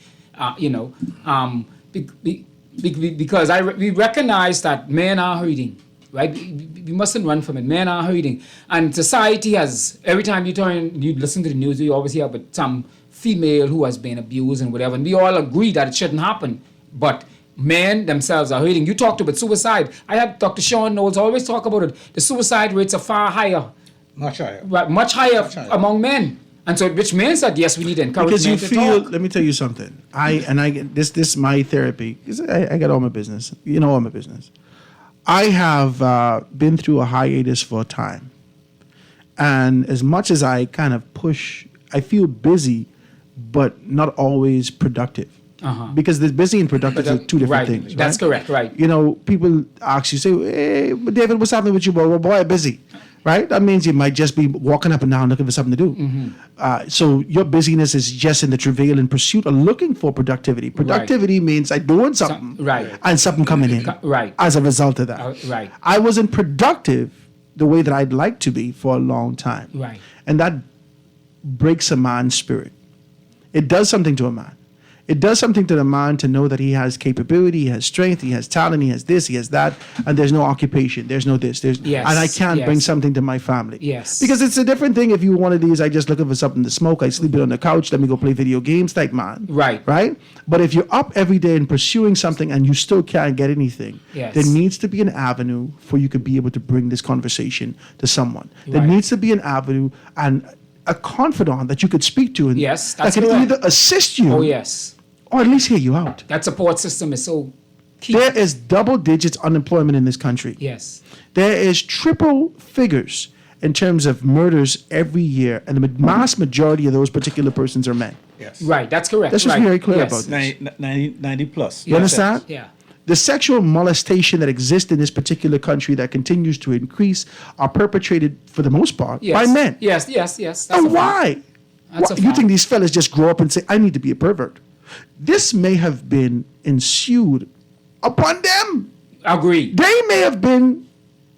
E: you know, because we recognize that men are hurting. Right, we mustn't run from it. Men are hurting, and society has. Every time you listen to the news, you always hear about some female who has been abused and whatever. And we all agree that it shouldn't happen, but men themselves are hurting. You talked about suicide. I had Dr. Sean Knowles always talk about it. The suicide rates are far higher,
F: Much higher.
E: right, much higher among men. And so, which means that yes, we need to encourage
D: Because you
E: men to
D: feel,
E: talk.
D: let me tell you something. I get this is my therapy. 'Cause I got all my business. You know all my business. I have been through a hiatus for a time. And as much as I kind of push, I feel busy, but not always productive. Because the busy and productive are two different
E: right,
D: things.
E: that's
D: right?
E: correct, right.
D: You know, people ask you, say, hey, David, what's happening with you, bro? Well, boy, I'm busy. Right? That means you might just be walking up and down looking for something to do. So your busyness is just in the travail and pursuit of looking for productivity. Productivity means I'm doing something
E: right.
D: and something coming in
E: right.
D: as a result of that.
E: Right.
D: I wasn't productive the way that I'd like to be for a long time.
E: Right.
D: And that breaks a man's spirit. It does something to a man. It does something to the man to know that he has capability, he has strength, he has talent, he has this, he has that, and there's no occupation, there's no this, and I can't bring something to my family.
E: Yes.
D: Because it's a different thing if you one of these, I just looking for something to smoke, I sleep it on the couch, let me go play video games type man.
E: Right.
D: Right? But if you're up every day and pursuing something and you still can't get anything,
E: Yes.
D: there needs to be an avenue for you to be able to bring this conversation to someone. There
E: Right.
D: needs to be an avenue and a confidant that you could speak to and
E: Yes,
D: that
E: that's
D: can
E: correct.
D: either assist you
E: Oh yes,
D: or at least hear you out.
E: that support system is so key.
D: There is double digits unemployment in this country.
E: Yes.
D: There is triple figures in terms of murders every year, and the mass majority of those particular persons are men.
F: Yes.
E: Right, that's correct.
D: Let's just
E: right.
D: be very clear
E: yes.
D: about this.
F: 90 plus.
D: You understand?
E: Yeah.
D: The sexual molestation that exists in this particular country that continues to increase are perpetrated, for the most part,
E: Yes.
D: by men.
E: Yes. That's
D: And
E: a fact.
D: why?
E: That's a
D: You
E: fact.
D: think these fellas just grow up and say, I need to be a pervert? This may have been ensued upon them.
E: Agreed.
D: They may have been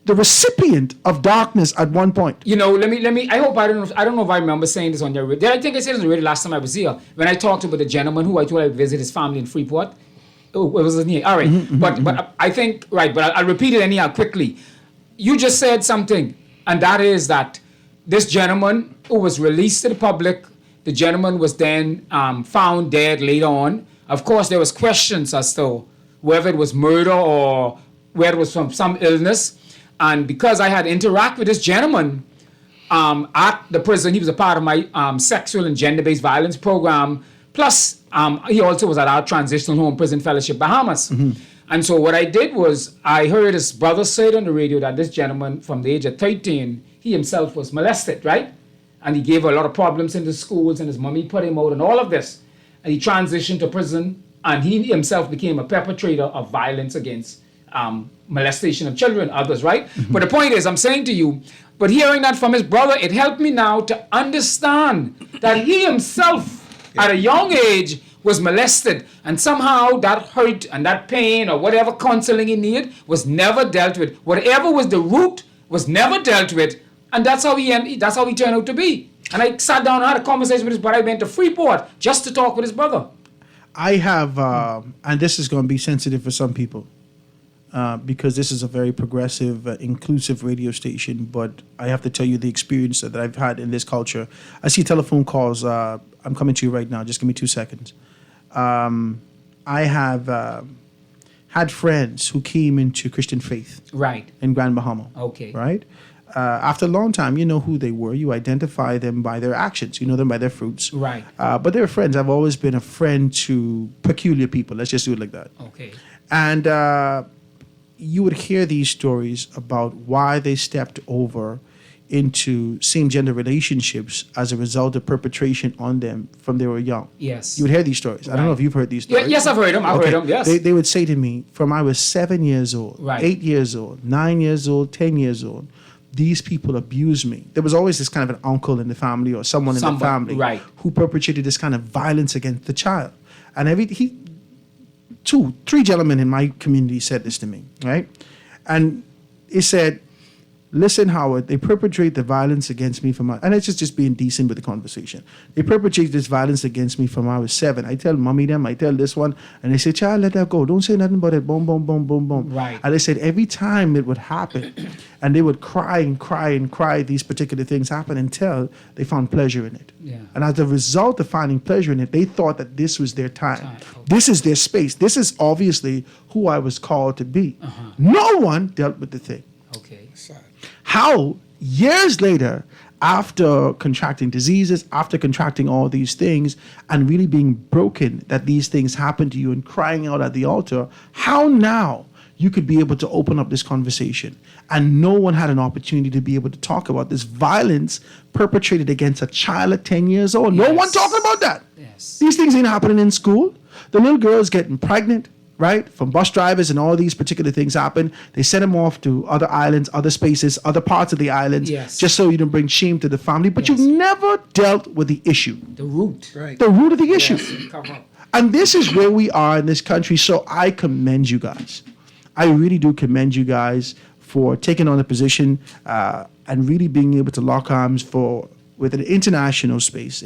D: the recipient of darkness at one point.
E: You know, let me. I hope I don't know if I remember saying this on your radio. I think I said it on the radio last time I was here when I talked about the gentleman who I told I would visit his family in Freeport. Oh, what was his name? All right, but I think right. But I'll repeat it anyhow quickly. You just said something, and that is that this gentleman who was released to the public, the gentleman was then found dead later on. Of course, there was questions as to whether it was murder or whether it was from some illness. And because I had interacted with this gentleman at the prison, he was a part of my sexual and gender-based violence program. Plus, he also was at our transitional home prison fellowship, Bahamas. And so what I did was I heard his brother say on the radio that this gentleman from the age of 13, he himself was molested, right? And he gave a lot of problems in the schools and his mommy put him out and all of this. And he transitioned to prison and he himself became a perpetrator of violence against molestation of children, others, right? But the point is, I'm saying to you, but hearing that from his brother, it helped me now to understand that he himself, at a young age, was molested, and somehow that hurt and that pain or whatever counseling he needed was never dealt with. Whatever was the root was never dealt with, and that's how he turned out to be. And I sat down and had a conversation with his brother. I went to Freeport just to talk with his brother.
D: I have, and this is going to be sensitive for some people, because this is a very progressive, inclusive radio station. But I have to tell you the experience that I've had in this culture. I see telephone calls. I'm coming to you right now. Just give me 2 seconds. I have had friends who came into Christian faith.
E: Right.
D: In Grand Bahama.
E: Okay.
D: Right? After a long time, you know who they were. You identify them by their actions. You know them by their fruits.
E: Right.
D: But they're friends. I've always been a friend to peculiar people. Let's just do it like that.
E: Okay.
D: And you would hear these stories about why they stepped over into same-gender relationships as a result of perpetration on them from they were young.
E: Yes.
D: You would hear these stories. I don't know if you've heard these stories.
E: Yes, I've heard them. I've heard them, yes.
D: They would say to me, from I was 7 years old,
E: Right.
D: 8 years old, 9 years old, 10 years old, these people abused me. There was always this kind of an uncle in the family or someone in the
E: Somebody,
D: family
E: right.
D: who perpetrated this kind of violence against the child. And 3 gentlemen in my community said this to me, right? And he said, listen, Howard, they perpetrate the violence against me from and it's just being decent with the conversation. They perpetrate this violence against me from I was 7. I tell mommy them, I tell this one, and they say, child, let that go. Don't say nothing about it. Boom, boom, boom, boom, boom.
E: Right.
D: And they said every time it would happen, and they would cry and cry and cry, these particular things happen until they found pleasure in it.
E: Yeah.
D: And as a result of finding pleasure in it, they thought that this was their time.
E: Okay.
D: This is their space. This is obviously who I was called to be.
E: Uh-huh.
D: No one dealt with the thing.
E: Okay.
D: How years later, after contracting diseases, after contracting all these things, and really being broken that these things happened to you and crying out at the altar, how now you could be able to open up this conversation and no one had an opportunity to be able to talk about this violence perpetrated against a child at 10 years old. No one
E: Yes.
D: talking about that.
E: Yes.
D: These things ain't happening in school. The little girl's getting pregnant, right? From bus drivers and all these particular things happen. They send them off to other islands, other spaces, other parts of the islands,
E: Yes.
D: just so you don't bring shame to the family. But
E: Yes.
D: you've never dealt with the issue,
E: The root.
D: the root of the issue.
E: Yes. Cover up.
D: And this is where we are in this country. So I commend you guys. I really do commend you guys for taking on a position and really being able to lock arms with an international space,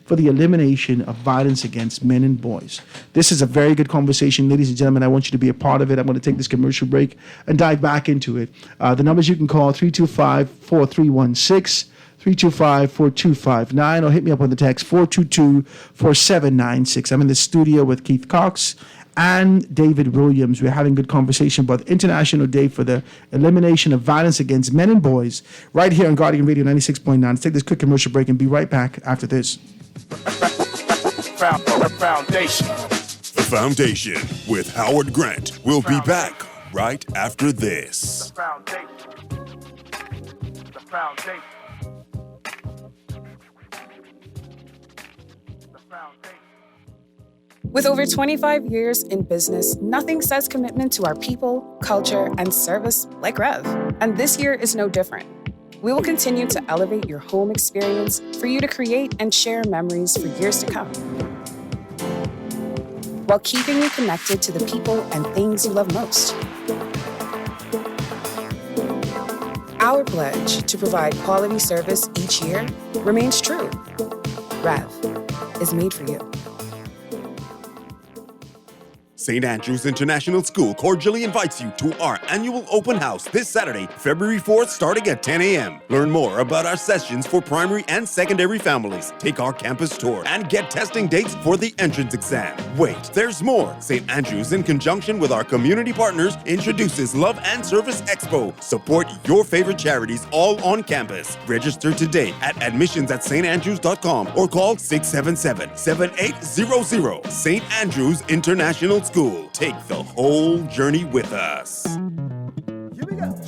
D: for the elimination of violence against men and boys. This is a very good conversation. Ladies and gentlemen, I want you to be a part of it. I'm going to take this commercial break and dive back into it. The numbers you can call, 325-4316, 325-4259, or hit me up on the text, 422-4796. I'm in the studio with Keith Cox and David Williams. We're having a good conversation about the International Day for the Elimination of Violence Against Men and Boys right here on Guardian Radio 96.9. Let's take this quick commercial break and be right back after this.
C: Foundation.
G: The Foundation with Howard Grant. We'll be back right after this.
C: The foundation. The foundation. The foundation.
H: With over 25 years in business, nothing says commitment to our people, culture, and service like Rev. And this year is no different. We will continue to elevate your home experience for you to create and share memories for years to come, while keeping you connected to the people and things you love most. Our pledge to provide quality service each year remains true. Rev is made for you.
G: St. Andrews International School cordially invites you to our annual open house this Saturday, February 4th, starting at 10 a.m. Learn more about our sessions for primary and secondary families. Take our campus tour and get testing dates for the entrance exam. Wait, there's more. St. Andrews, in conjunction with our community partners, introduces Love and Service Expo. Support your favorite charities all on campus. Register today at admissions@standrews.com or call 677-7800. St. Andrews International School. Take the whole journey with us.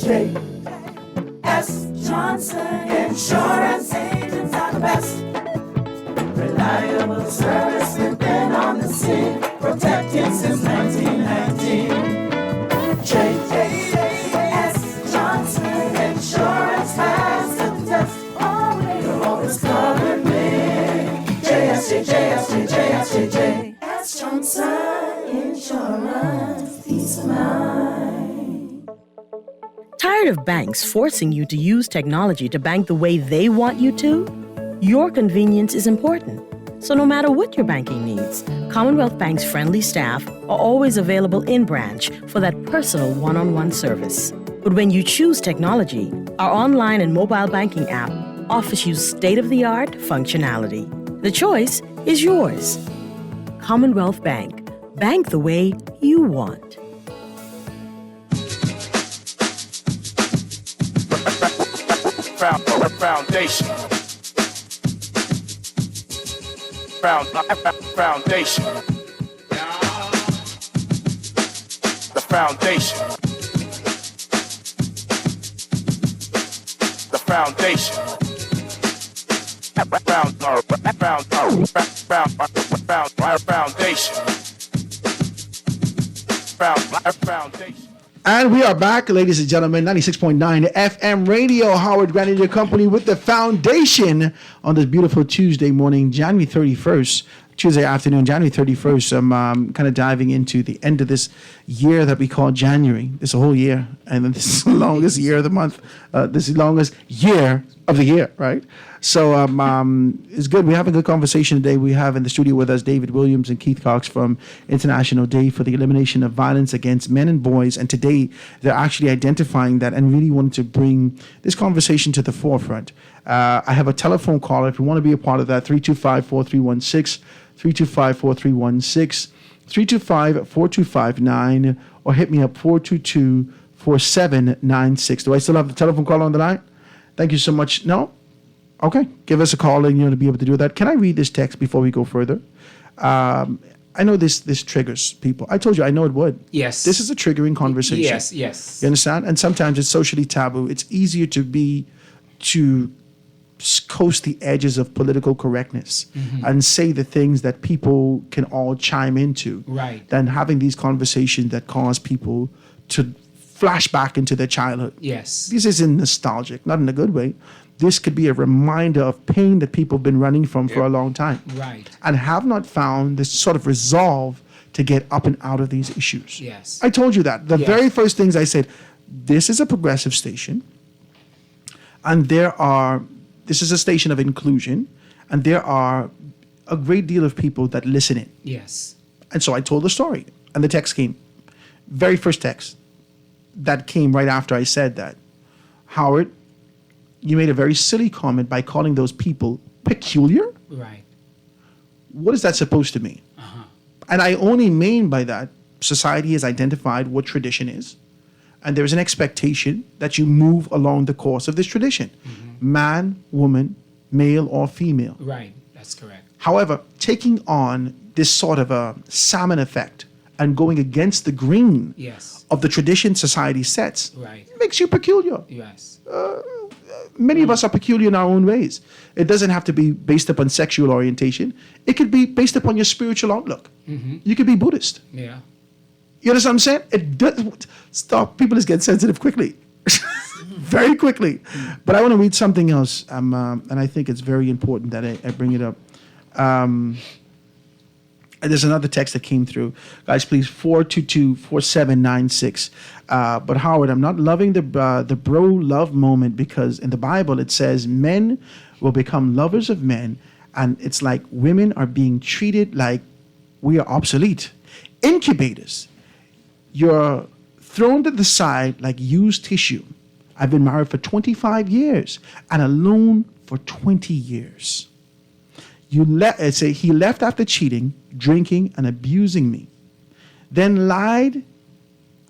I: J.S. Johnson Insurance Agents are the best. Reliable service, we've been on the scene.
J: Tired of banks forcing you to use technology to bank the way they want you to? Your convenience is important. So no matter what your banking needs, Commonwealth Bank's friendly staff are always available in branch for that personal one-on-one service. But when you choose technology, our online and mobile banking app offers you state-of-the-art functionality. The choice is yours. Commonwealth Bank. Bank the way you want.
C: Foundation. Foundation. The foundation. The foundation. Foundation.
D: And we are back, ladies and gentlemen, 96.9 FM radio, Howard Granite, your company with the foundation on this beautiful Tuesday morning, January 31st, Tuesday afternoon, January 31st. I'm kind of diving into the end of this year that we call January. It's a whole year, and then this is the longest year of the month. This is the longest year of the year, right? So it's good. We're having a good conversation today. We have in the studio with us David Williams and Keith Cox from International Day for the Elimination of Violence Against Men and Boys. And today they're actually identifying that and really wanted to bring this conversation to the forefront. I have a telephone call. If you want to be a part of that, 325-4316, 325-4316, 325-4259, or hit me up 422-4796. Do I still have the telephone call on the line? Thank you so much. No? Okay. Give us a call and to be able to do that. Can I read this text before we go further? I know this triggers people. I told you, I know it would.
E: Yes.
D: This is a triggering conversation.
E: Yes, yes.
D: You understand? And sometimes it's socially taboo. It's easier to coast the edges of political correctness and say the things that people can all chime into,
E: right,
D: than having these conversations that cause people to flash back into their childhood.
E: Yes.
D: This isn't nostalgic, not in a good way. This could be a reminder of pain that people have been running from for a long time.
E: Right.
D: And have not found this sort of resolve to get up and out of these issues.
E: Yes.
D: I told you that. The very first things I said, this is a progressive station, and this is a station of inclusion, and there are a great deal of people that listen in.
E: Yes.
D: And so I told the story, and the text came. Very first text that came right after I said that. Howard, you made a very silly comment by calling those people peculiar.
E: Right.
D: What is that supposed to mean? And I only mean by that, society has identified what tradition is, and there's an expectation that you move along the course of this tradition. Man, woman, male or female.
E: Right, that's correct.
D: However, taking on this sort of a salmon effect and going against the grain of the tradition society sets makes you peculiar.
E: Yes.
D: Many of us are peculiar in our own ways. It doesn't have to be based upon sexual orientation. It could be based upon your spiritual outlook. You could be Buddhist.
E: Yeah.
D: You understand what I'm saying? It does stop. People just get sensitive quickly, very quickly. But I want to read something else, and I think it's very important that I bring it up. There's another text that came through. Guys, please, 422-4796. But Howard, I'm not loving the bro love moment, because in the Bible it says men will become lovers of men, and it's like women are being treated like we are obsolete. Incubators. You're thrown to the side like used tissue. I've been married for 25 years and alone for 20 years. He left after cheating, drinking, and abusing me. Then lied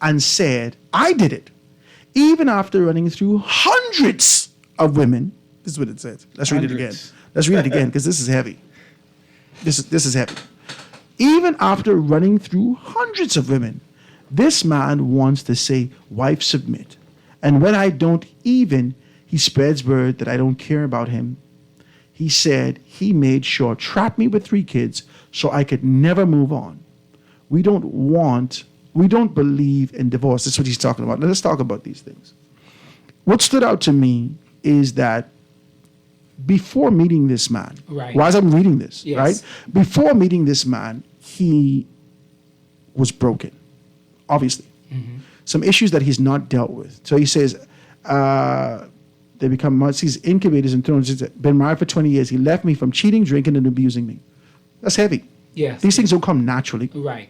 D: and said, I did it. Even after running through hundreds of women. This is what it says. Let's read it again. Let's read it again, because this is heavy. This is heavy. Even after running through hundreds of women, this man wants to say, wife, submit. And when I don't even, he spreads word that I don't care about him. He said he made sure, trapped me with 3 kids so I could never move on. We don't believe in divorce. That's what he's talking about. Let's talk about these things. What stood out to me is that before meeting this man, while I'm reading this, right? Before meeting this man, he was broken, obviously. some issues that he's not dealt with. So he says, they become he's incubators and thrones. He's been married for 20 years. He left me from cheating, drinking, and abusing me. That's heavy.
E: Yes.
D: These things don't come naturally.
E: Right.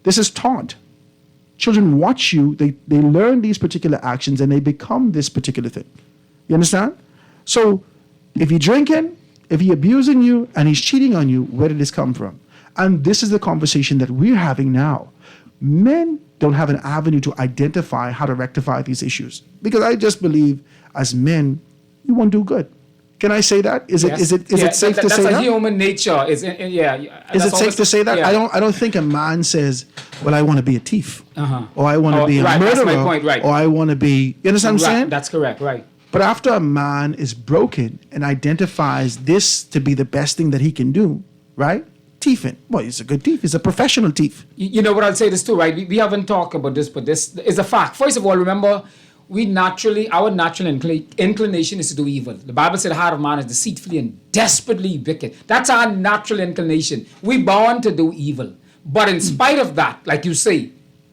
D: This is taught. Children watch you, they learn these particular actions, and they become this particular thing. You understand? So if you're drinking, if he's abusing you, and he's cheating on you, where did this come from? And this is the conversation that we're having now. Men don't have an avenue to identify how to rectify these issues. Because I just believe, as men, we want to do good. Can I say that? Is it safe to say that?
E: That's a human nature. Is it
D: safe to say that?
E: Yeah.
D: I don't think a man says, "Well, I want to be a thief," or "I want to be a
E: right,
D: murderer,"
E: that's my point, right.
D: or "I want to be." You understand what I'm saying?
E: That's correct. Right.
D: But after a man is broken and identifies this to be the best thing that he can do, right? Thiefing. Well, he's a good thief. He's a professional thief.
E: You know what I'll say this too, right? We haven't talked about this, but this is a fact. First of all, remember, our natural inclination is to do evil. The Bible said the heart of man is deceitfully and desperately wicked. That's our natural inclination. We're born to do evil. But in spite of that, like you say,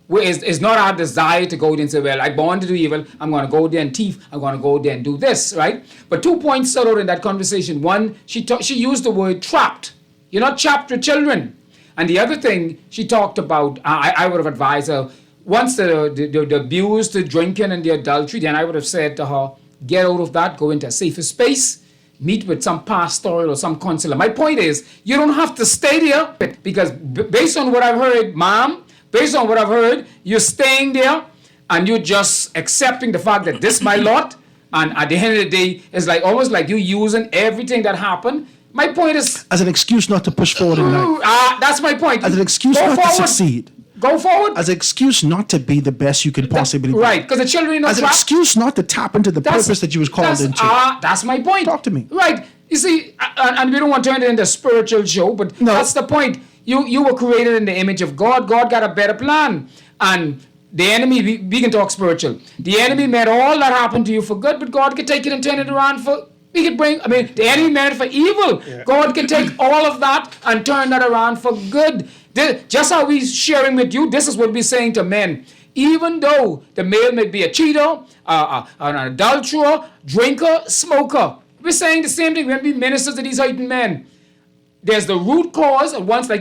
E: it's not our desire to go there and say, well, I'm born to do evil, I'm going to go there and thief, I'm going to go there and do this, right? But 2 points stood out in that conversation. One, she used the word trapped. You're not trapped with children. And the other thing she talked about, I would have advised her, once the abuse, the drinking, and the adultery, then I would have said to her, get out of that, go into a safer space, meet with some pastoral or some counselor. My point is, you don't have to stay there, because based on what I've heard, Mom, based on what I've heard, you're staying there, and you're just accepting the fact that this is my lot, and at the end of the day, it's like almost like you're using everything that happened. My point is...
D: as an excuse not to push forward in life.
E: That's my point.
D: As an excuse not to succeed.
E: Go forward.
D: As an excuse not to be the best you can possibly be.
E: Right, because the children are not
D: as an excuse not to tap into the purpose that you was called into.
E: That's my point.
D: Talk to me.
E: Right. You see, and we don't want to turn it into a spiritual show, but that's the point. You were created in the image of God. God got a better plan. And the enemy, we can talk spiritual. The enemy meant all that happened to you for good, but God could take it and turn it around for... the enemy meant it for evil. Yeah. God can take all of that and turn that around for good. Just how we're sharing with you, this is what we're saying to men. Even though the male may be a cheater, an adulterer, drinker, smoker, we're saying the same thing when we minister to these heightened men. There's the root cause, and once we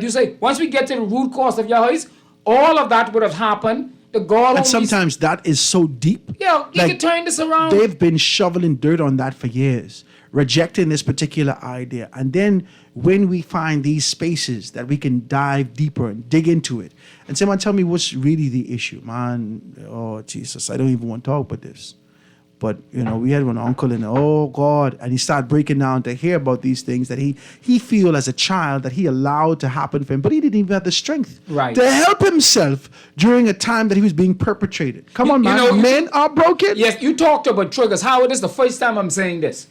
E: get to the root cause of your house, all of that would have happened.
D: And sometimes that is so deep.
E: Yeah, you can turn this around.
D: They've been shoveling dirt on that for years, rejecting this particular idea. And then when we find these spaces that we can dive deeper and dig into it, and someone tell me what's really the issue, man. Oh, Jesus, I don't even want to talk about this. But, we had one uncle and, oh, God, and he started breaking down to hear about these things that he feel as a child that he allowed to happen for him, but he didn't even have the strength to help himself during a time that he was being perpetrated. Come on, man. Men are broken.
E: Yes, you talked about triggers. Howard, this is the first time I'm saying this.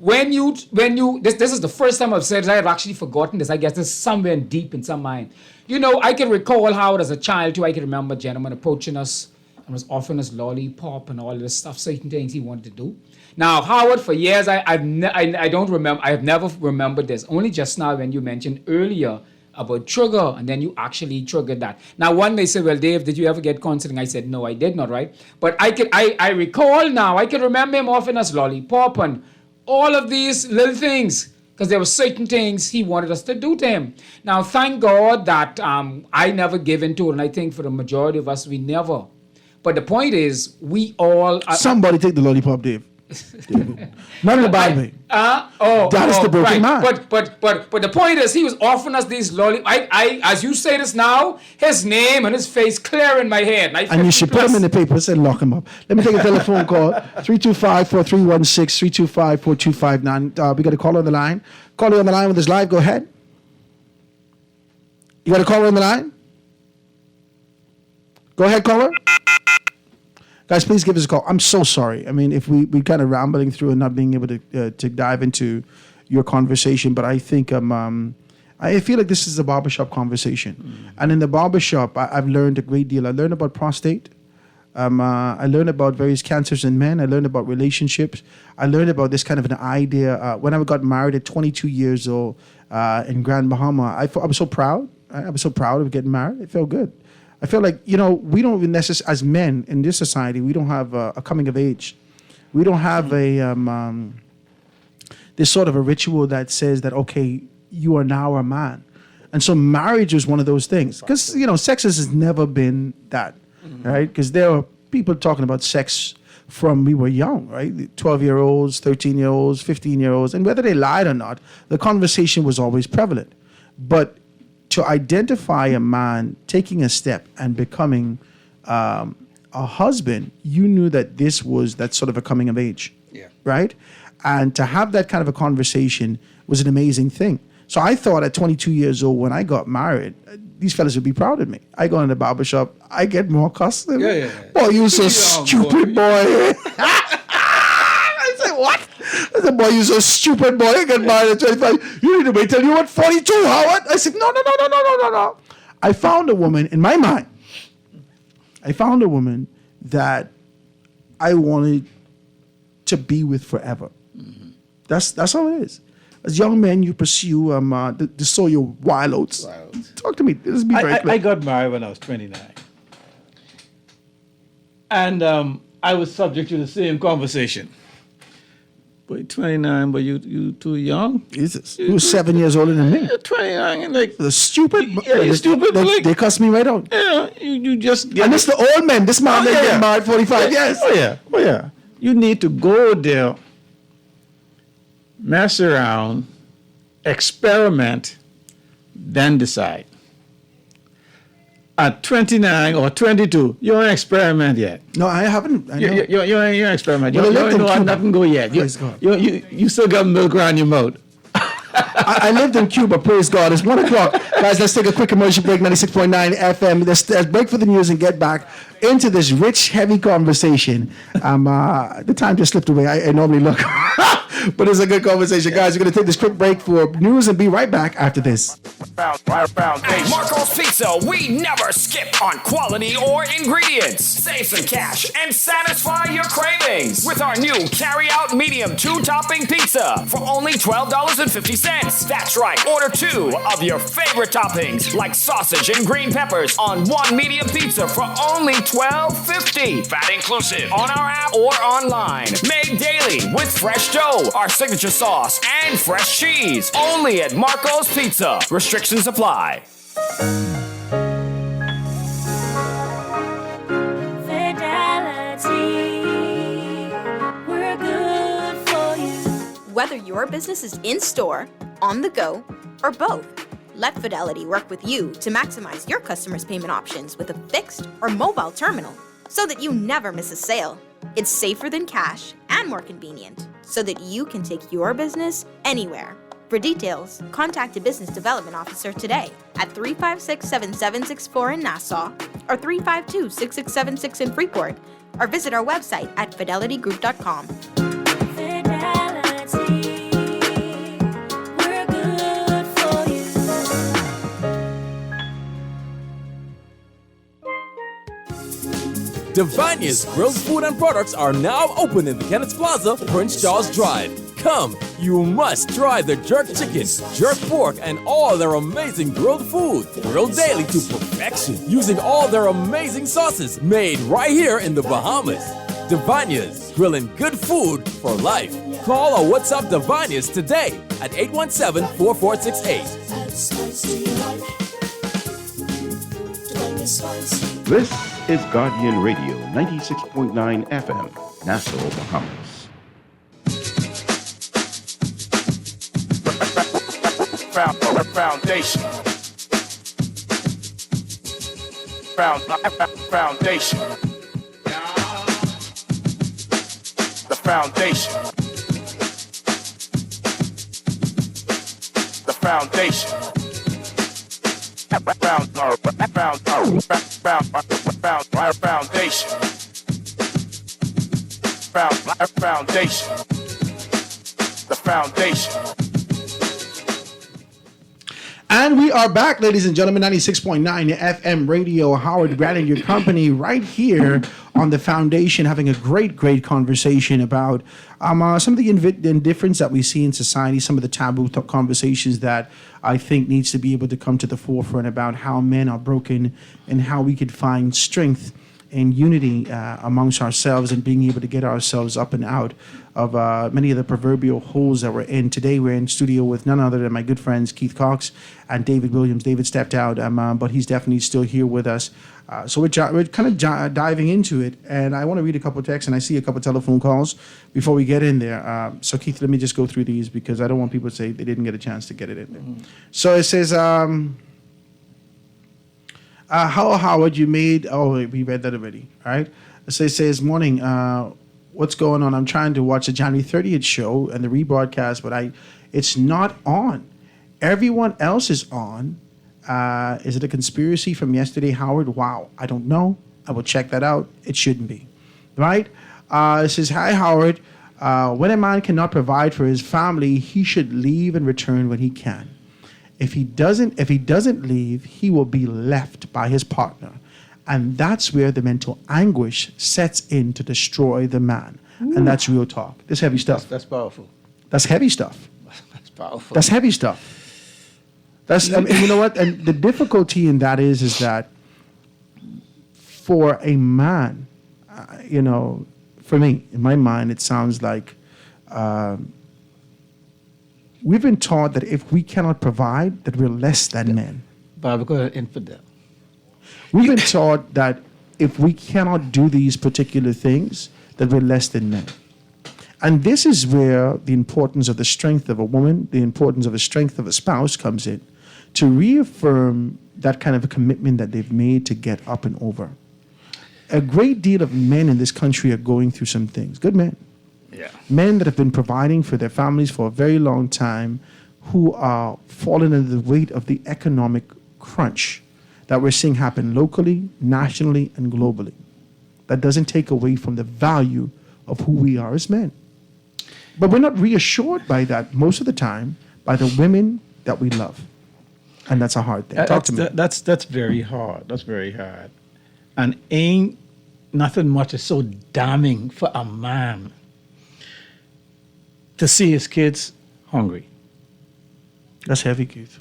E: This is the first time I've said this. I have actually forgotten this. I guess this is somewhere deep in some mind. I can recall Howard as a child, too. I can remember a gentleman approaching us and was offering us lollipop and all this stuff, certain things he wanted to do. Now, Howard, for years, I don't remember, I have never remembered this. Only just now when you mentioned earlier about trigger, and then you actually triggered that. Now, one may say, well, Dave, did you ever get counseling? I said, no, I did not, right? But I recall now, I can remember him offering us lollipop and all of these little things, because there were certain things he wanted us to do to him. Now, thank God that I never gave in to it, and I think for the majority of us, we never. But the point is, we all...
D: Somebody take the lollipop, Dave. Not in the Bible. That is the broken man.
E: But the point is, he was offering us these lollipops. As you say this now, his name and his face clear in my head.
D: And you should put him in the papers and lock him up. Let me take a telephone call. 325-4316, 325-4259. We got a caller on the line. Caller on the line with us live. Go ahead. You got a caller on the line? Go ahead, caller. Guys, please give us a call. I'm so sorry. I mean, if we kind of rambling through and not being able to dive into your conversation, but I think I feel like this is a barbershop conversation. Mm-hmm. And in the barbershop, I've learned a great deal. I learned about prostate. I learned about various cancers in men. I learned about relationships. I learned about this kind of an idea. When I got married at 22 years old in Grand Bahama, I was so proud. I was so proud of getting married. It felt good. I feel like, we don't even necessarily, as men in this society, we don't have a coming of age. We don't have this sort of a ritual that says that, okay, you are now a man. And so marriage is one of those things. Because, sex has never been that, right? Because there are people talking about sex from we were young, right? 12-year-olds, 13-year-olds, 15-year-olds. And whether they lied or not, the conversation was always prevalent. But to identify a man taking a step and becoming a husband, you knew that this was that sort of a coming of age, right? And to have that kind of a conversation was an amazing thing. So I thought at 22 years old, when I got married, these fellas would be proud of me. I go in the barbershop, I get more custom. Boy, you so stupid, boy. I said, what? I said, boy, you so stupid, boy. I get married at 25. You need to wait till you're at 42, Howard. I said, no. I found a woman, in my mind, that I wanted to be with forever. That's how it is. As young men, you pursue to sow your wild oats. Talk to me. This is very clear.
F: I got married when I was 29. And I was subject to the same conversation. But 29, but you too young?
D: Jesus. You were 7 years older than me.
F: You're 29 and like...
D: The stupid...
F: Yeah, you're stupid.
D: They cuss me right out.
F: Yeah, you just...
D: And it's the old men. This man get married 45. Yes.
F: Oh, yeah. You need to go there, mess around, experiment, then decide. At 29 or 22, you don't experiment yet.
D: No, I haven't. I know.
F: You ain't experiment.
D: Well,
F: You don't know nothing go yet.
D: Praise God.
F: You still got milk around your mouth.
D: I lived in Cuba, praise God. It's 1 o'clock. Guys, let's take a quick commercial break, 96.9 FM. Let's break for the news and get back into this rich, heavy conversation. The time just slipped away. I normally look. But it's a good conversation. Guys, we're going to take this quick break for news and be right back after this.
K: At Marco's Pizza, we never skip on quality or ingredients. Save some cash and satisfy your cravings with our new carry-out medium 2-topping pizza for only $12.50. That's right, order 2 of your favorite toppings like sausage and green peppers on 1 medium pizza for only $12.50. VAT inclusive on our app or online. Made daily with fresh dough, our signature sauce, and fresh cheese. Only at Marco's Pizza. Restrictions apply.
I: Fidelity, we're good for you.
L: Whether your business is in-store, on the go, or both, let Fidelity work with you to maximize your customers' payment options with a fixed or mobile terminal so that you never miss a sale. It's safer than cash and more convenient so that you can take your business anywhere. For details, contact a business development officer today at 356-7764 in Nassau or 352-6676 in Freeport, or visit our website at fidelitygroup.com.
I: Fidelity, we're good for you.
M: Divania's grilled food and products are now open in the Kenneth Plaza, Prince Charles Drive. Come, you must try their jerk chicken, jerk pork, and all their amazing grilled food. Grilled daily to perfection, using all their amazing sauces made right here in the Bahamas. Divania's, grilling good food for life. Call or WhatsApp Divania's today at 817-4468.
N: This is Guardian Radio, 96.9 FM, Nassau, Bahamas.
C: Foundation. Foundation. The foundation. The foundation. Foundation. The foundation.
D: And we are back, ladies and gentlemen, 96.9 FM radio, Howard Grant and your company right here on the foundation, having a great conversation about some of the indifference that we see in society, some of the taboo conversations that I think needs to be able to come to the forefront about how men are broken and how we could find strength and unity amongst ourselves and being able to get ourselves up and out of many of the proverbial holes that we're in. Today we're in studio with none other than my good friends Keith Cox and David Williams. David stepped out, but he's definitely still here with us. So we're kind of diving into it, and I want to read a couple of texts, and I see a couple of telephone calls before we get in there. So Keith, let me just go through these because I don't want people to say they didn't get a chance to get it in there. So it says... how Howard, you made... Oh, we read that already. All right. So it says, morning. What's going on? I'm trying to watch the January 30th show and the rebroadcast, but it's not on. Everyone else is on. Is it a conspiracy from yesterday, Howard? Wow. I don't know. I will check that out. It shouldn't be. Right? It says, hi, Howard. When a man cannot provide for his family, he should leave and return when he can. If he doesn't leave, he will be left by his partner. And that's where the mental anguish sets in to destroy the man. Ooh. And that's real talk. That's heavy stuff.
F: That's powerful.
D: That's heavy stuff.
F: That's powerful.
D: That's heavy stuff. And you know what? And the difficulty in that is that for a man, for me, in my mind, it sounds like we've been taught that if we cannot provide, that we're less than men.
F: Biblical infidel.
D: We've been taught that if we cannot do these particular things, that we're less than men. And this is where the importance of the strength of a woman, the importance of the strength of a spouse comes in, to reaffirm that kind of a commitment that they've made to get up and over. A great deal of men in this country are going through some things. Good men.
F: Yeah.
D: Men that have been providing for their families for a very long time, who are falling under the weight of the economic crunch that we're seeing happen locally, nationally, and globally. That doesn't take away from the value of who we are as men. But we're not reassured by that most of the time by the women that we love. And that's a hard thing. Talk to me.
F: That's very hard. That's very hard. And ain't nothing much is so damning for a man to see his kids hungry.
D: That's heavy, Keith.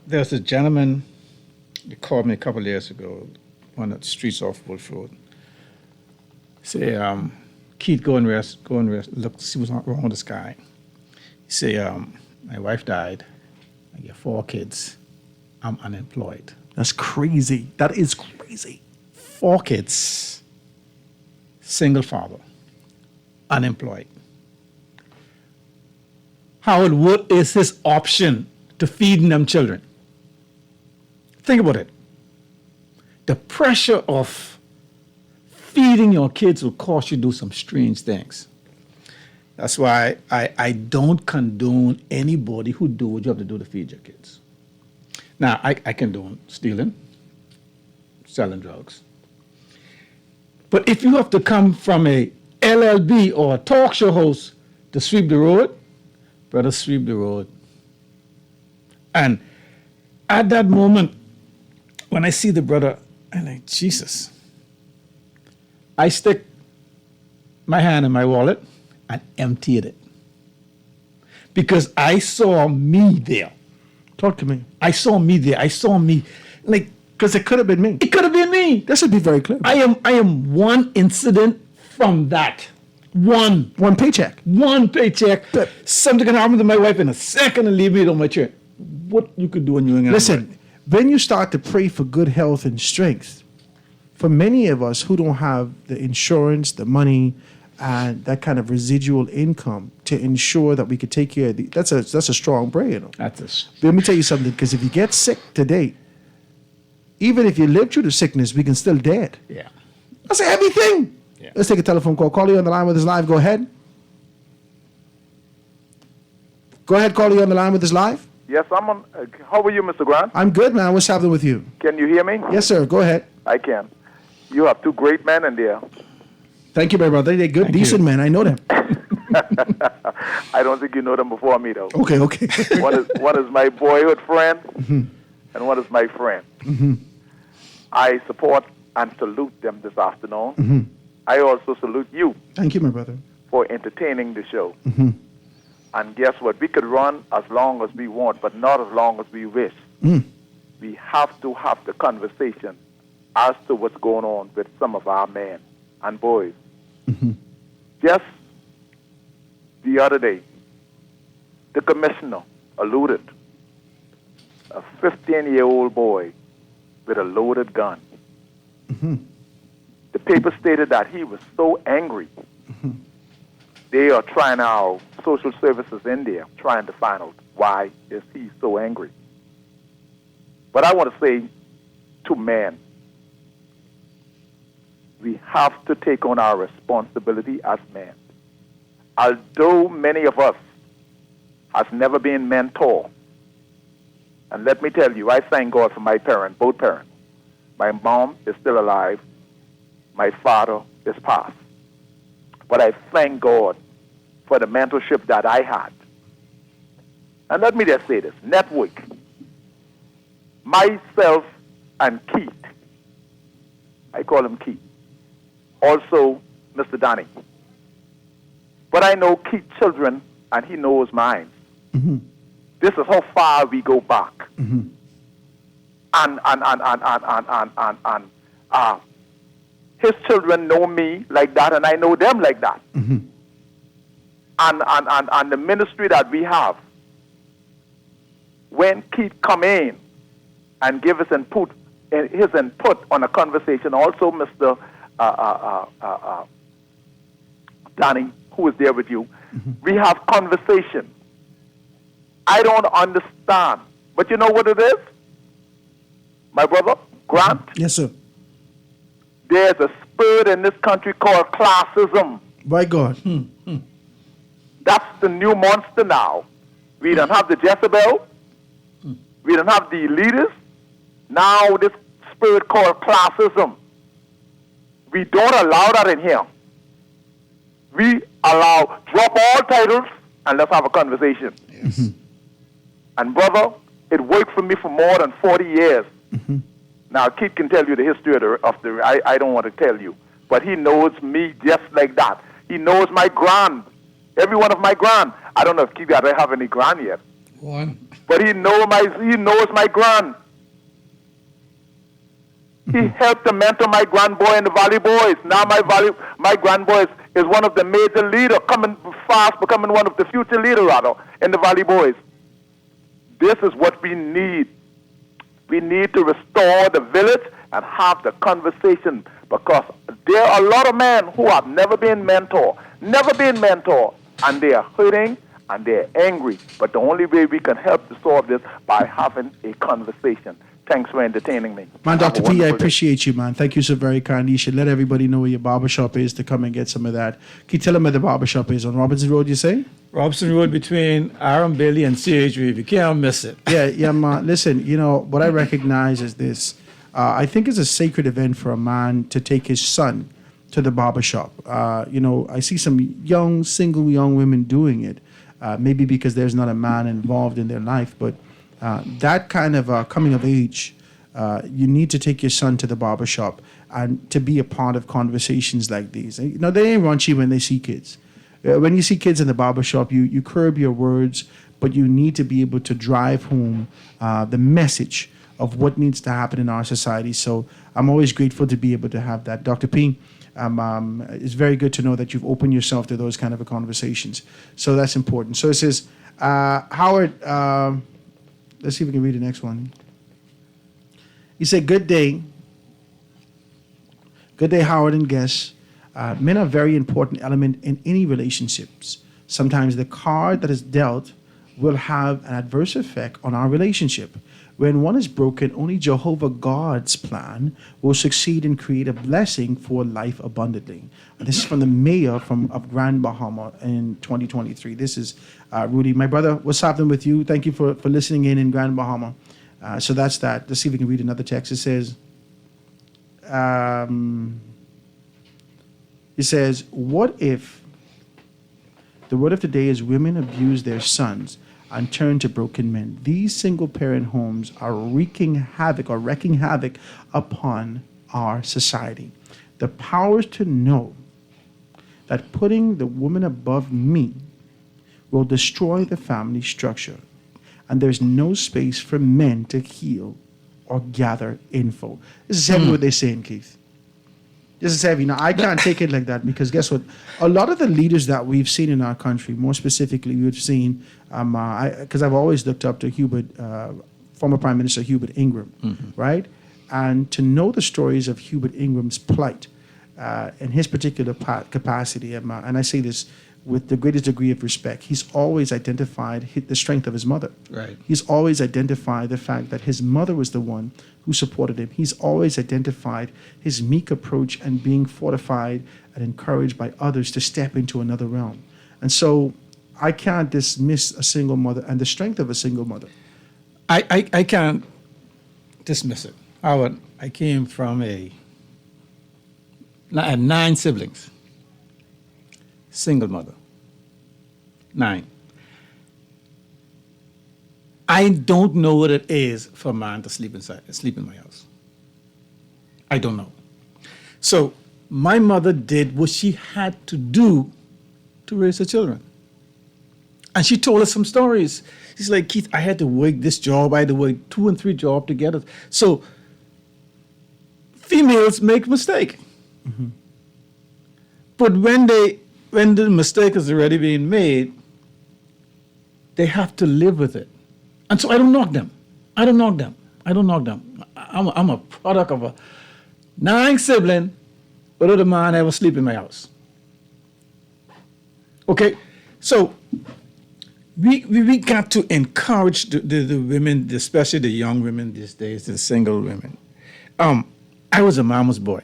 F: There's a gentleman, he called me a couple of years ago, on the streets off Wolf Road. Say, Keith, go and rest. Look, see what's wrong with this guy. He say, my wife died. I get 4 kids. I'm unemployed.
D: That's crazy. That is crazy.
F: 4 kids, single father, unemployed. Howard, what is his option to feeding them children? Think about it. The pressure of feeding your kids will cause you to do some strange things. That's why I don't condone anybody who do what you have to do to feed your kids. Now, I condone stealing, selling drugs. But if you have to come from a LLB or a talk show host to sweep the road, brother, sweep the road. And at that moment, when I see the brother, I'm like, Jesus. I stick my hand in my wallet and emptied it. Because I saw me there.
D: Talk to me.
F: I saw me there. I saw me, like,
D: because it could have been me.
F: It could have been me.
D: That should be very clear.
F: I am one incident from that. One
D: paycheck.
F: One paycheck. Something can happen to my wife in a second and leave me on my chair. What you could do when you're in
D: Listen, when you start to pray for good health and strength, for many of us who don't have the insurance, the money, and that kind of residual income to ensure that we could take care of that's a strong prayer, you know. Let me tell you something, because if you get sick today, even if you live through the sickness, we can still dead.
F: Yeah.
D: That's a heavy thing. Yeah. Let's take a telephone call. Call you on the line with us live. Go ahead. Go ahead, call you on the line with us live.
O: Yes, I'm on. How are you, Mr. Grant?
D: I'm good, man. What's happening with you?
O: Can you hear me?
D: Yes, sir. Go ahead.
O: I can. You have 2 great men in there.
D: Thank you, my brother. They're good, decent men. I know them.
O: I don't think you know them before me, though.
D: Okay.
O: One is my boyhood friend, and one is my friend. I support and salute them this afternoon. I also salute you
D: Thank you, my brother.
O: for entertaining the show. And guess what? We could run as long as we want, but not as long as we wish. We have to have the conversation as to what's going on with some of our men and boys. Just the other day, the commissioner alluded a 15-year-old boy with a loaded gun. The paper stated that he was so angry. They are trying our social services in there, trying to find out why is he so angry. But I want to say to men, we have to take on our responsibility as men. Although many of us has never been mentor, and let me tell you, I thank God for my parents, both parents. My mom is still alive. My father is passed. But I thank God for the mentorship that I had. And let me just say this, network. Myself and Keith, I call him Keith, also Mr. Donnie. But I know Keith's children, and he knows mine. This is how far we go back. And his children know me like that, and I know them like that. And the ministry that we have, when Keith come in and give his input on a conversation, also Mr. Danny, who is there with you, we have conversation. I don't understand, but you know what it is? My brother, Grant?
D: Yes, sir.
O: There's a spirit in this country called classism.
D: By God.
O: That's the new monster now. We don't have the Jezebel. We don't have the elitists. Now this spirit called classism. We don't allow that in here. We allow, drop all titles and let's have a conversation. And brother, it worked for me for more than 40 years. Now, Keith can tell you the history I don't want to tell you, but he knows me just like that. He knows my grand, every one of my grand. I don't know if Keith doesn't have any grand yet.
E: One.
O: But he knows my grand. He helped to mentor my grand boy in the Valley Boys. Now my grand boy is one of the major leaders, becoming one of the future leaders rather in the Valley Boys. This is what we need. We need to restore the village and have the conversation, because there are a lot of men who have never been mentored, and they are hurting and they're angry. But the only way we can help to solve this by having a conversation. Thanks for entertaining me.
D: Man,
O: Have
D: Dr.
O: a
D: P, I
O: wonderful day.
D: appreciate you, man. Thank you so very kindly. You should let everybody know where your barbershop is to come and get some of that. Can you tell them where the barbershop is? On Robinson Road, you say?
F: Robson Road between Aaron Bailey and CH Reeve. You can't miss it.
D: Yeah, man. Listen, what I recognize is this. I think it's a sacred event for a man to take his son to the barbershop. I see some single young women doing it, maybe because there's not a man involved in their life, but that kind of coming of age, you need to take your son to the barbershop and to be a part of conversations like these. They ain't raunchy when they see kids. When you see kids in the barbershop, you curb your words, but you need to be able to drive home the message of what needs to happen in our society. So I'm always grateful to be able to have that. Dr. P, it's very good to know that you've opened yourself to those kind of conversations. So that's important. So it says, Howard, let's see if we can read the next one. He said, good day. Good day, Howard and guests. Men are a very important element in any relationships. Sometimes the card that is dealt will have an adverse effect on our relationship. When one is broken, only Jehovah God's plan will succeed and create a blessing for life abundantly. And this is from the mayor of Grand Bahama in 2023. This is Rudy. My brother, what's happening with you? Thank you for listening in Grand Bahama. So that's that. Let's see if we can read another text. It says, what if The word of the day is women abuse their sons and turn to broken men. These single parent homes are wreaking havoc upon our society. The powers to know that putting the woman above me will destroy the family structure, and there's no space for men to heal or gather info. This is heavy what they're saying, Keith. This is heavy. Now, I can't take it like that because guess what? A lot of the leaders that we've seen in our country, more specifically, we've seen, because I've always looked up to former Prime Minister Hubert Ingram, right? And to know the stories of Hubert Ingram's plight and his particular capacity, and I say this with the greatest degree of respect, he's always identified the strength of his mother.
F: Right.
D: He's always identified the fact that his mother was the one who supported him. He's always identified his meek approach and being fortified and encouraged by others to step into another realm. And so I can't dismiss a single mother and the strength of a single mother.
F: I can't dismiss it. Howard, I came from I had 9 siblings. Single mother. 9. I don't know what it is for a man to sleep in my house. I don't know. So my mother did what she had to do to raise her children. And she told us some stories. She's like, Keith, I had to work this job, I had to work 2 and 3 jobs together. So females make mistake. But when the mistake is already being made, they have to live with it. And so I don't knock them. I'm a product of a 9 sibling without a man ever sleep in my house. Okay, so we got to encourage the women, especially the young women these days, the single women. I was a mama's boy.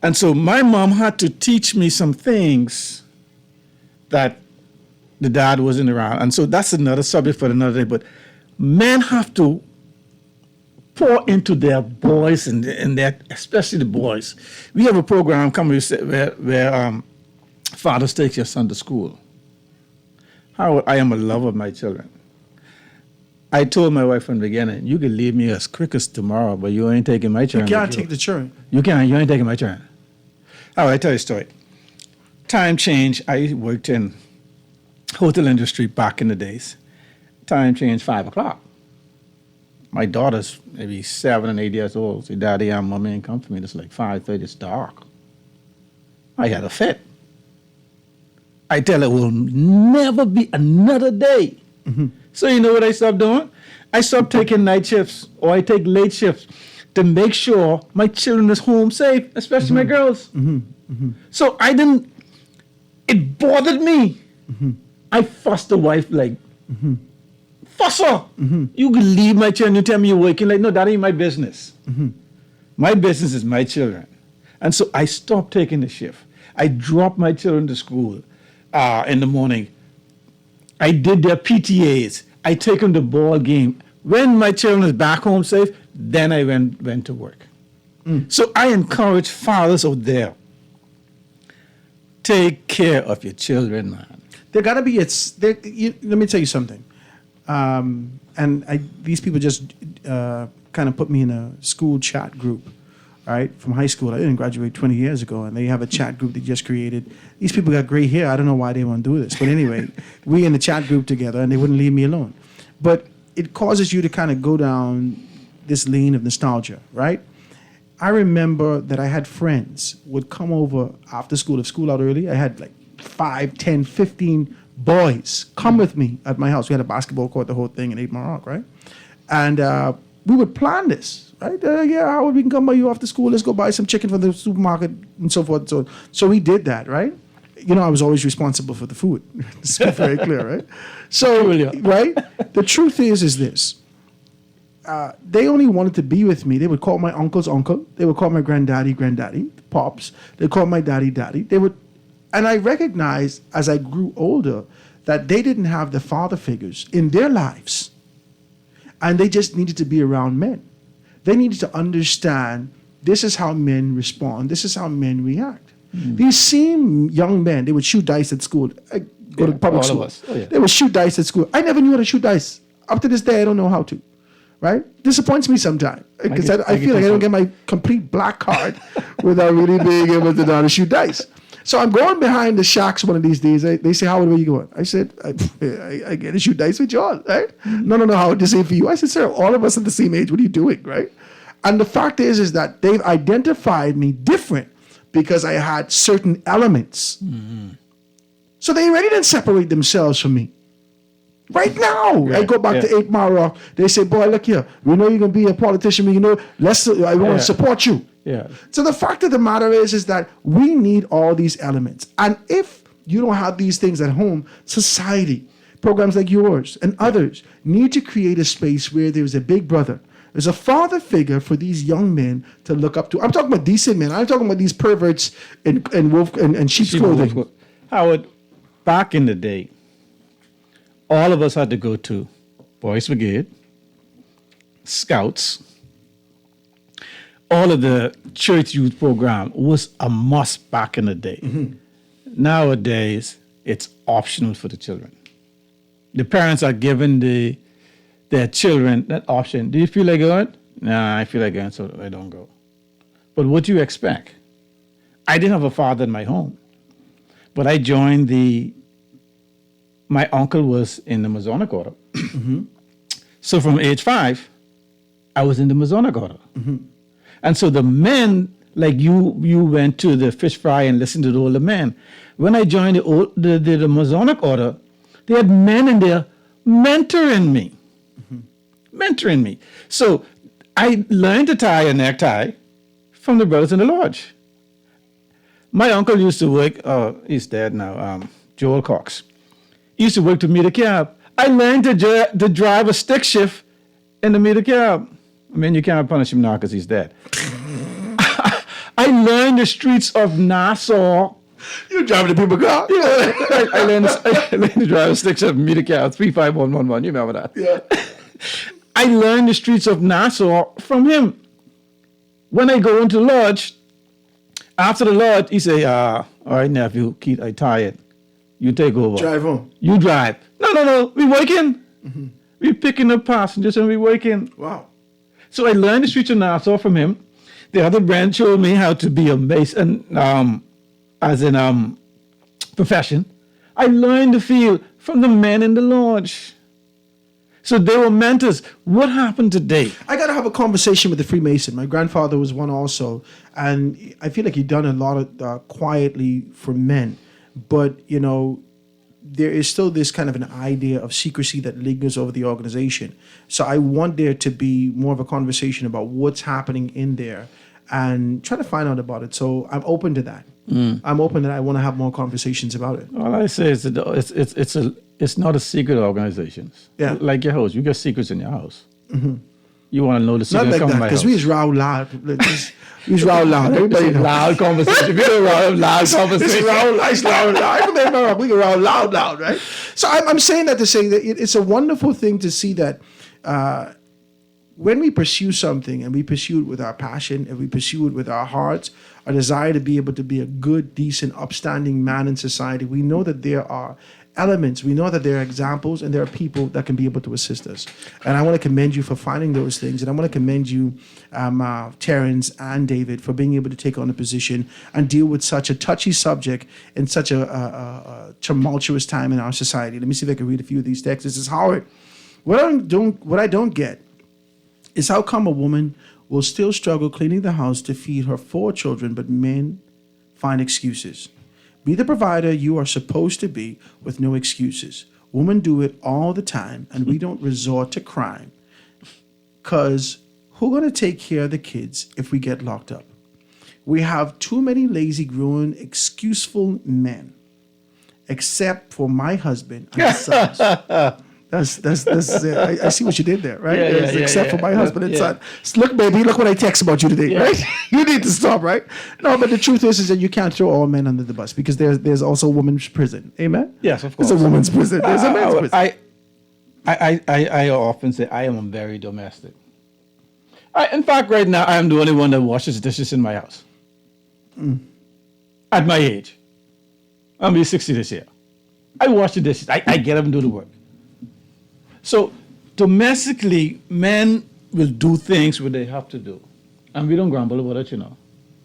F: And so my mom had to teach me some things that the dad wasn't around. And so that's another subject for another day. But men have to pour into their boys and their, especially the boys. We have a program coming where fathers take your son to school. How I am a lover of my children. I told my wife from the beginning, you can leave me as quick as tomorrow, but you ain't taking my children.
D: You can't take the children.
F: You ain't taking my children. All right, I tell you a story. Time change. I worked in hotel industry back in the days. Time change 5 o'clock. My daughter's maybe 7 and 8 years old. Say, Daddy, Mommy ain't come for me. It's like 5:30. It's dark. I had a fit. I tell her, it will never be another day. So you know what I stopped doing? I stopped taking night shifts, or I take late shifts to make sure my children is home safe, especially my girls. So it bothered me. I fussed the wife like, fuss her. You can leave my children, you tell me you're working. Like, no, that ain't my business. My business is my children. And so I stopped taking the shift. I dropped my children to school in the morning. I did their PTAs. I take them to ball game. When my children is back home safe, then I went to work. So I encourage fathers out there, take care of your children, man.
D: There gotta be let me tell you something. These people just kind of put me in a school chat group, right? From high school. I didn't graduate 20 years ago, and they have a chat group they just created. These people got gray hair. I don't know why they want to do this. But anyway, we in the chat group together, and they wouldn't leave me alone. But it causes you to kind of go down this lane of nostalgia, right? I remember that I had friends would come over after school, if school out early. I had like 5, 10, 15 boys come with me at my house. We had a basketball court, the whole thing in 8 Mile Rock, right? And we would plan this, right? Howard, we can come by you after school. Let's go buy some chicken from the supermarket and so forth. So we did that, right? You know, I was always responsible for the food. It's very clear, right? So, right? The truth is this. They only wanted to be with me. They would call my uncle's uncle. They would call my granddaddy, pops. They call my daddy. And I recognized as I grew older that they didn't have the father figures in their lives. And they just needed to be around men. They needed to understand this is how men respond. This is how men react. These same young men, they would shoot dice at school. I go to public
F: all of
D: school.
F: us. Oh, yeah.
D: They would shoot dice at school. I never knew how to shoot dice. Up to this day, I don't know how to. Right? Disappoints me sometimes because I feel like I don't get my complete black card without really being able to know how to shoot dice. So I'm going behind the shacks one of these days. They say, Howard, where you going? I said, I get to shoot dice with y'all, right? No, Howard, this ain't for you. I said, sir, all of us at the same age. What are you doing, right? And the fact is that they've identified me different because I had certain elements. So they already didn't separate themselves from me. Right now, I go back to 8 Mile Rock. They say, boy, look here. We know you're going to be a politician. I want to support you.
F: Yeah.
D: So the fact of the matter is that we need all these elements. And if you don't have these things at home, society, programs like yours and others need to create a space where there's a big brother. There's a father figure for these young men to look up to. I'm talking about decent men. I'm talking about these perverts in sheep's clothing.
F: Howard, back in the day, all of us had to go to Boys Brigade, Scouts. All of the church youth program was a must back in the day. Nowadays, it's optional for the children. The parents are giving their children that option. Do you feel like going? Nah, I feel like going, so I don't go. But what do you expect? I didn't have a father in my home, but I joined my uncle was in the Masonic Order. So from age 5, I was in the Masonic Order. And so the men, like you went to the fish fry and listened to the older men. When I joined the Masonic Order, they had men in there mentoring me. Mentoring me. So I learned to tie a necktie from the brothers in the lodge. My uncle used to work, he's dead now, Joel Cox. He used to work to meet a cab. I learned to drive a stick shift in the meter cab. I mean, you can't punish him now because he's dead. I learned the streets of Nassau.
D: You driving the people car?
F: Yeah, I learned to drive a stick shift meter cab, 35111. You remember that?
D: Yeah.
F: I learned the streets of Nassau from him. When I go into the lodge, after the lodge, he say, all right, nephew, Keith, I tired. You take over.
D: Drive home.
F: You drive. No. We working. We picking up passengers and we working.
D: Wow.
F: So I learned the streets of Nassau from him. The other brand showed me how to be a mason, as in profession. I learned the field from the men in the lodge. So they were mentors. What happened today?
D: I got to have a conversation with the Freemason. My grandfather was one also. And I feel like he'd done a lot of quietly for men. But, there is still this kind of an idea of secrecy that lingers over the organization. So I want there to be more of a conversation about what's happening in there and try to find out about it. So I'm open to that. I'm open to that. I want to have more conversations about it.
F: All I say is that it's not a secret organization.
D: Yeah.
F: Like your house. You got secrets in your house. You want to know the secret?
D: Not like
F: come
D: that,
F: to my
D: because
F: house.
D: we is round loud. We is round loud. Everybody knows.
F: Loud conversation. We don't loud conversation.
D: This is round, nice, loud. We can round loud, right? So I'm saying that to say that it's a wonderful thing to see that when we pursue something and we pursue it with our passion and we pursue it with our hearts, our desire to be able to be a good, decent, upstanding man in society, we know that there are elements, we know that there are examples and there are people that can be able to assist us. And I want to commend you for finding those things. And I want to commend you, Terrence and David, for being able to take on a position and deal with such a touchy subject in such a tumultuous time in our society. Let me see if I can read a few of these texts. This is Howard. What I don't get is how come a woman will still struggle cleaning the house to feed her 4 children, but men find excuses. Be the provider you are supposed to be with no excuses. Women do it all the time, and we don't resort to crime. Because who's going to take care of the kids if we get locked up? We have too many lazy, grown, excuseful men, except for my husband and sons. That's I see what you did there, right? Except for my husband and son. Look, baby, look what I text about you today, right? You need to stop, right? No, but the truth is that you can't throw all men under the bus because there's also a women's prison. Amen?
F: Yes, of course.
D: There's a women's prison. There's a men's prison.
F: I often say I am very domestic. In fact, right now, I am the only one that washes dishes in my house. I at my age. I'll be 60 this year. I wash the dishes. I get up and do the work. So domestically, men will do things what they have to do. And we don't grumble about it, you know.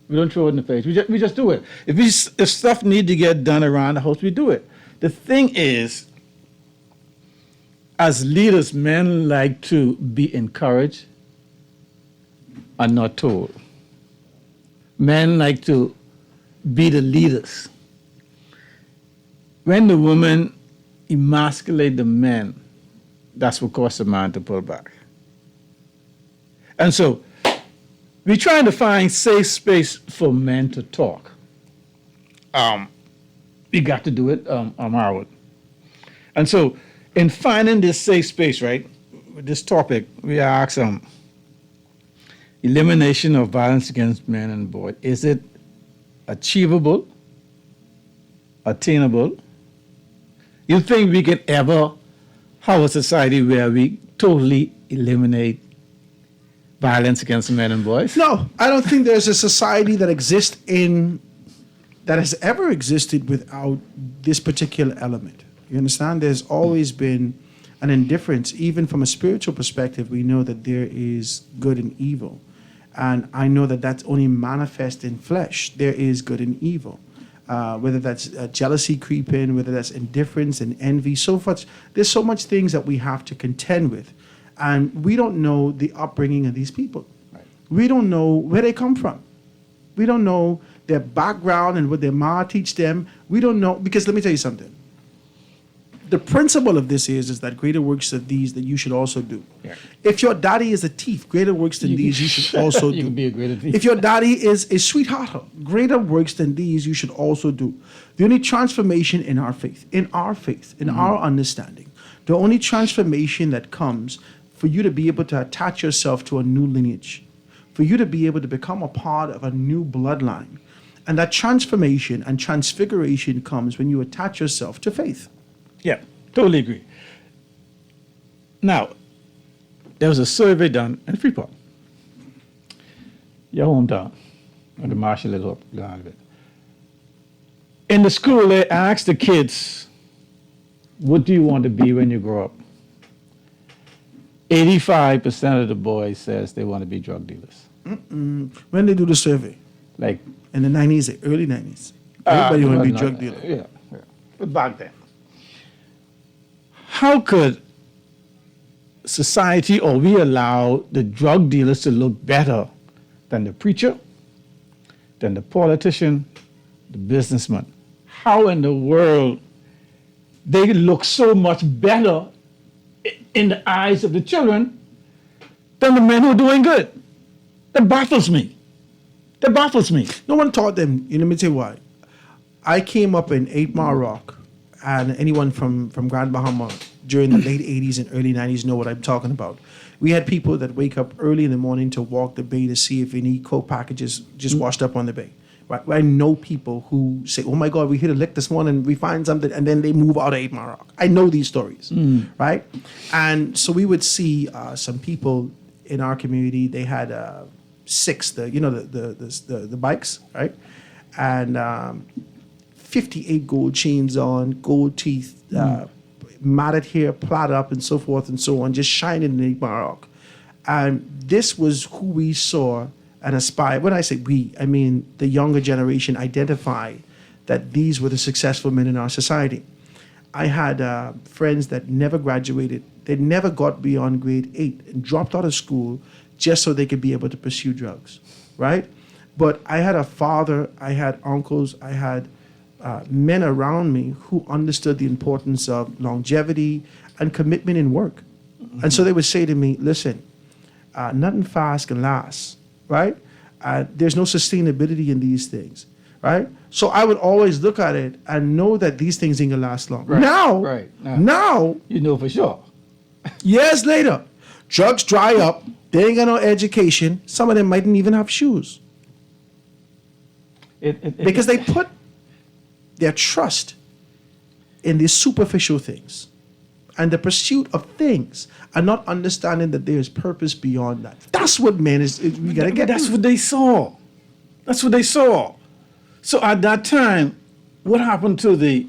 F: We don't throw it in the face. We just do it. If stuff need to get done around the house, we do it. The thing is, as leaders, men like to be encouraged and not told. Men like to be the leaders. When the women emasculate the men, that's what causes the man to pull back. And so, we're trying to find safe space for men to talk. We got to do it on our own. And so, in finding this safe space, right, with this topic, we ask elimination of violence against men and boys. Is it achievable, attainable? You think we can ever have a society where we totally eliminate violence against men and boys?
D: No, I don't think there's a society that exists that has ever existed without this particular element. You understand? There's always been an indifference. Even from a spiritual perspective, we know that there is good and evil. And I know that that's only manifest in flesh. There is good and evil. Whether that's jealousy creeping, whether that's indifference and envy, so forth. There's so much things that we have to contend with. And we don't know the upbringing of these people. Right. We don't know where they come from. We don't know their background and what their ma teach them. We don't know, because let me tell you something. The principle of this is that greater works of these that you should also do. Yeah. If your daddy is a thief, greater works than these you should also do.
F: You can be a greater thief.
D: If your daddy is a sweetheart, greater works than these you should also do. The only transformation in our faith, in our understanding, the only transformation that comes for you to be able to attach yourself to a new lineage, for you to be able to become a part of a new bloodline. And that transformation and transfiguration comes when you attach yourself to faith.
F: Yeah, totally agree. Now, there was a survey done in Freeport, your hometown, or the Marshall Little down a bit. In the school, they asked the kids, what do you want to be when you grow up? 85% of the boys says they want to be drug dealers.
D: When they do the survey?
F: Like
D: in the 90s, the early 90s. Everybody want to be drug dealer.
F: Yeah. But back then. How could society or we allow the drug dealers to look better than the preacher, than the politician, the businessman? How in the world they look so much better in the eyes of the children than the men who are doing good? That baffles me. That baffles me.
D: No one taught them. Let me tell you why. I came up in 8 Mile Rock, and anyone from Grand Bahama during the late 80s and early 90s know what I'm talking about. We had people that wake up early in the morning to walk the bay to see if any coke packages just washed up on the bay. Right? I know people who say, oh my God, we hit a lick this morning, we find something, and then they move out of 8 Mile Rock. I know these stories, right? And so we would see some people in our community, they had 6, the bikes, right? And 58 gold chains on, gold teeth, matted hair, plaited up, and so forth and so on, just shining in 8 Mile Rock. And this was who we saw and aspired. When I say we, I mean the younger generation identify that these were the successful men in our society. I had friends that never graduated. They never got beyond grade 8 and dropped out of school just so they could be able to pursue drugs, right? But I had a father, I had uncles, I had men around me who understood the importance of longevity and commitment in work. And so they would say to me, listen, nothing fast can last, right? There's no sustainability in these things, right? So I would always look at it and know that these things ain't gonna last long.
F: Right.
D: Now,
F: you know for sure.
D: Years later, drugs dry up, they ain't got no education, some of them mightn't even have shoes. Because they put their trust in these superficial things and the pursuit of things and not understanding that there is purpose beyond that. That's what men we gotta get.
F: That's what they saw. That's what they saw. So at that time, what happened to the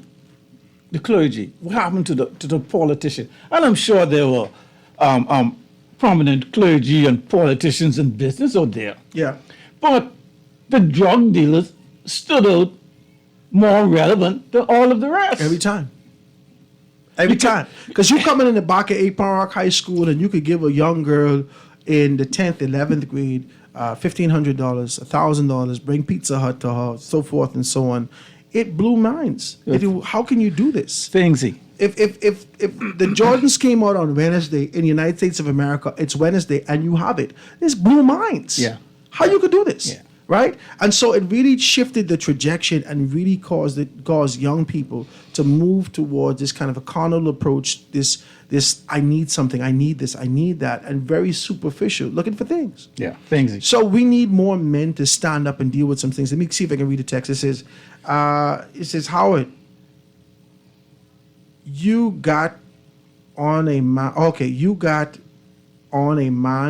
F: clergy? What happened to the politician? And I'm sure there were prominent clergy and politicians in business out there.
D: Yeah.
F: But the drug dealers stood out more relevant than all of the rest.
D: Every time. Every time. Because you come in the back of Apon Rock High School and you could give a young girl in the 10th, 11th grade $1,500, $1,000, bring Pizza Hut to her, so forth and so on. It blew minds. How can you do this?
F: Thingsy.
D: If the Jordans came out on Wednesday in the United States of America, it's Wednesday and you have it. This blew minds.
F: Yeah.
D: How you could do this? Yeah. Right? And so it really shifted the trajectory and really caused young people to move towards this kind of a carnal approach, this I need something, I need this, I need that, and very superficial, looking for things.
F: Yeah, things.
D: So we need more men to stand up and deal with some things. Let me see if I can read the text. It says, Howard, you got on a man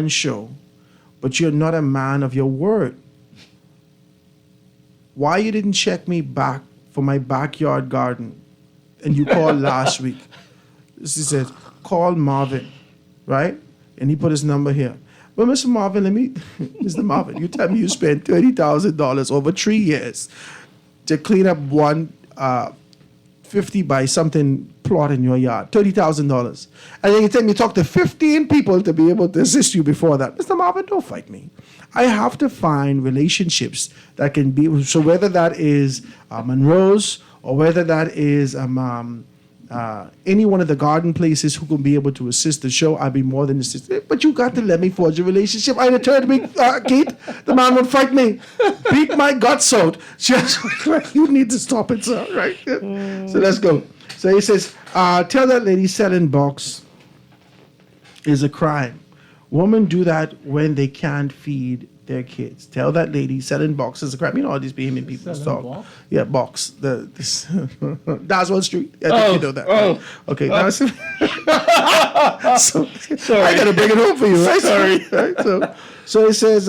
D: show, but you're not a man of your word. Why you didn't check me back for my backyard garden and you called last week? He said, call Marvin, right? And he put his number here. But Mr. Marvin, Mr. Marvin, you tell me you spent $30,000 over 3 years to clean up one 50 by something plot in your yard, $30,000. And then you tell me you talk to 15 people to be able to assist you before that. Mr. Marvin, don't fight me. I have to find relationships that can be, so whether that is Monroe's or whether that is any one of the garden places who can be able to assist the show, I'd be more than assisted. But you got to let me forge a relationship. I returned me, Keith, the man would fight me, beat my guts out. Just you need to stop it, sir. Right? So let's go. So he says, tell that lady selling box is a crime. Women do that when they can't feed their kids. Tell that lady selling boxes is a crime. You know all these Bahamian people talk.
F: Box?
D: Yeah, box. Daswell Street. I think you know that.
F: Oh.
D: Right? Okay. Now, so
F: Sorry.
D: I gotta bring it home for you, right?
F: Sorry.
D: Right? So it says,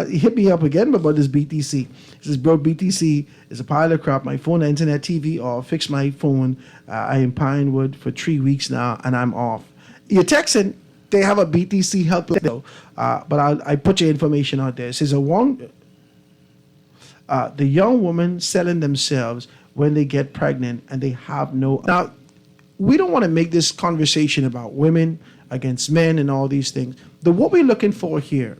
D: he hit me up again about this BTC. He says, bro, BTC is a pile of crap. My phone, internet, TV, off. Fix my phone. I am Pinewood for 3 weeks now, and I'm off. You're texting. They have a BTC help, but I put your information out there. It says the young woman selling themselves when they get pregnant and they have no. Now, we don't want to make this conversation about women against men and all these things. What we're looking for here,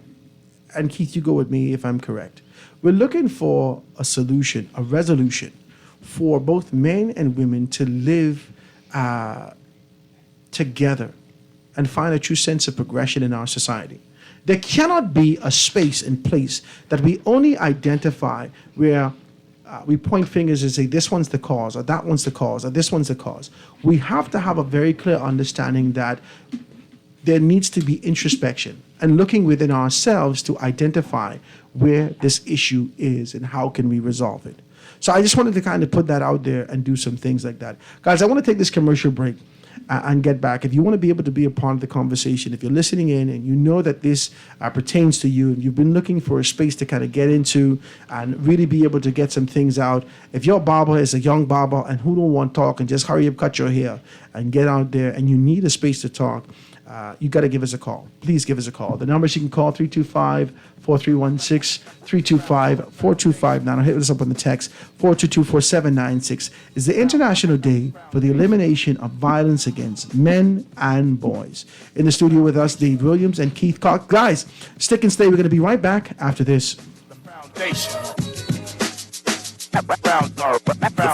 D: and Keith, you go with me if I'm correct. We're looking for a solution, a resolution for both men and women to live together and find a true sense of progression in our society. There cannot be a space and place that we only identify where we point fingers and say this one's the cause, or that one's the cause, or this one's the cause. We have to have a very clear understanding that there needs to be introspection and looking within ourselves to identify where this issue is and how can we resolve it. So I just wanted to kind of put that out there and do some things like that. Guys, I want to take this commercial break and get back. If you want to be able to be a part of the conversation, if you're listening in and you know that this pertains to you and you've been looking for a space to kind of get into and really be able to get some things out, if your barber is a young barber and who don't want to talk and just hurry up, cut your hair and get out there and you need a space to talk, you got to give us a call. Please give us a call. The numbers you can call 325-4316, 325-425. Hit us up on the text 422-4796. Is the International Day for the Elimination of Violence Against Men and Boys. In the studio with us, Dave Williams and Keith Cox. Guys, stick and stay. We're going to be right back after this.
G: The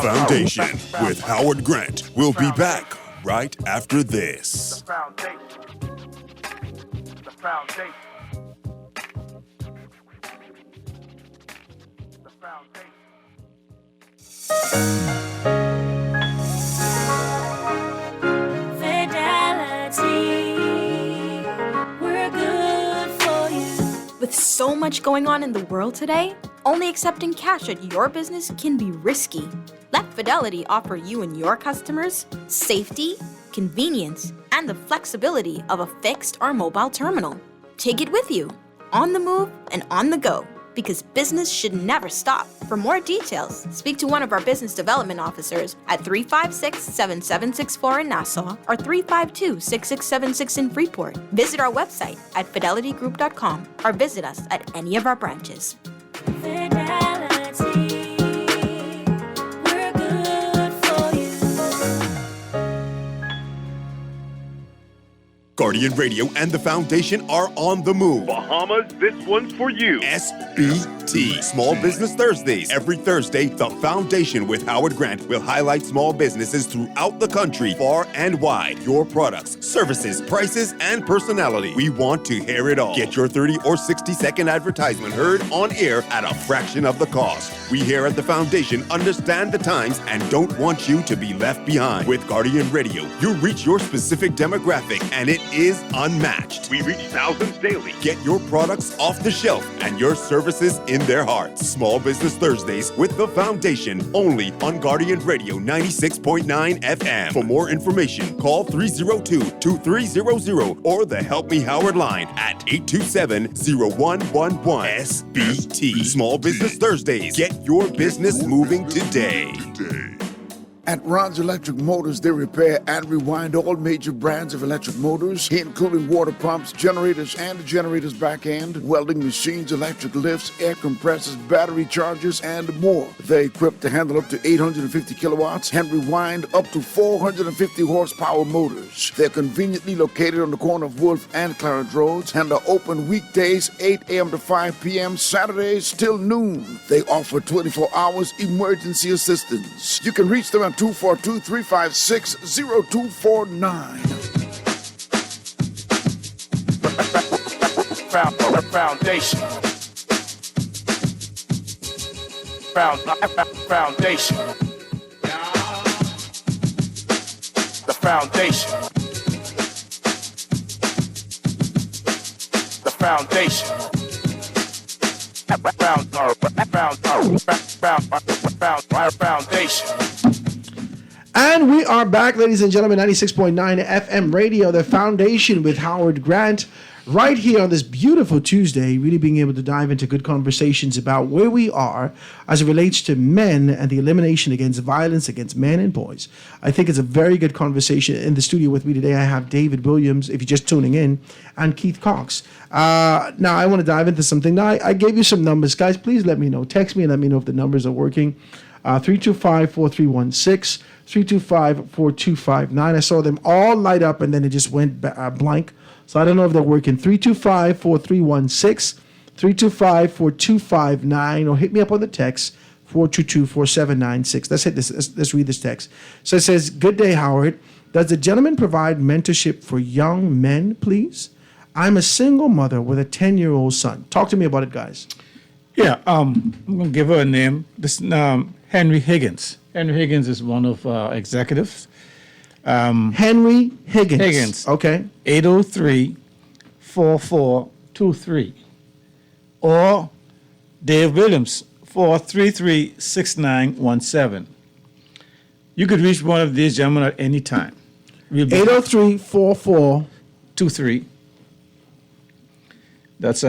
G: Foundation with Howard Grant. We'll be back right after this.
C: The foundation. The foundation.
I: Fidelity, we're good for you.
L: With so much going on in the world today, only accepting cash at your business can be risky. Let Fidelity offer you and your customers safety, convenience, and the flexibility of a fixed or mobile terminal. Take it with you, on the move and on the go. because business should never stop. For more details, speak to one of our business development officers at 356-7764 in Nassau or 352-6676 in Freeport. Visit our website at fidelitygroup.com or visit us at any of our branches.
G: Guardian Radio and the Foundation are on the move.
C: Bahamas, this one's for you.
G: SBT, Small Business Thursdays. Every Thursday, the Foundation with Howard Grant will highlight small businesses throughout the country, far and wide. Your products, services, prices, and personality. We want to hear it all. Get your 30 or 60-second advertisement heard on air at a fraction of the cost. We here at the Foundation understand the times and don't want you to be left behind. With Guardian Radio, you reach your specific demographic and it is unmatched.
C: We reach thousands daily.
G: Get your products off the shelf and your services in their hearts. Small Business Thursdays with the Foundation, only on Guardian Radio 96.9 FM. For more information, call 302-2300 or the Help Me Howard line at 827-0111. SBT. Small Business Thursdays. Get your business moving today.
P: At Ron's Electric Motors, they repair and rewind all major brands of electric motors, including water pumps, generators and the generator's back end, welding machines, electric lifts, air compressors, battery chargers, and more. They're equipped to handle up to 850 kilowatts and rewind up to 450 horsepower motors. They're conveniently located on the corner of Wolf and Clarence Roads and are open weekdays 8 a.m. to 5 p.m., Saturdays till noon. They offer 24 hours emergency assistance. You can reach them at 242-356-0249.
C: Foundation. Foundation. The Foundation. The Foundation. Foundation.
D: And we are back, ladies and gentlemen, 96.9 FM radio, the Foundation with Howard Grant, right here on this beautiful Tuesday, really being able to dive into good conversations about where we are as it relates to men and the elimination against violence against men and boys. I think it's a very good conversation. In the studio with me today, I have David Williams, if you're just tuning in, and Keith Cox. Now, I want to dive into something. Now, I gave you some numbers. Guys, please let me know. Text me and let me know if the numbers are working. 325-4316, 325-4259. I saw them all light up and then it just went blank. So I don't know if they're working. 325-4316, 325-4259, or hit me up on the text, 422-4796. Let's hit this. Let's read this text. So it says, "Good day, Howard. Does the gentleman provide mentorship for young men, please? I'm a single mother with a 10-year-old son." Talk to me about it, guys.
F: Yeah, I'm going to give her a name. This Henry Higgins. Henry Higgins is one of our executives.
D: Henry Higgins. Okay.
F: 803-4423. Or Dave Williams, 433-6917. You could reach one of these gentlemen at any time.
D: 803-4423.
F: That's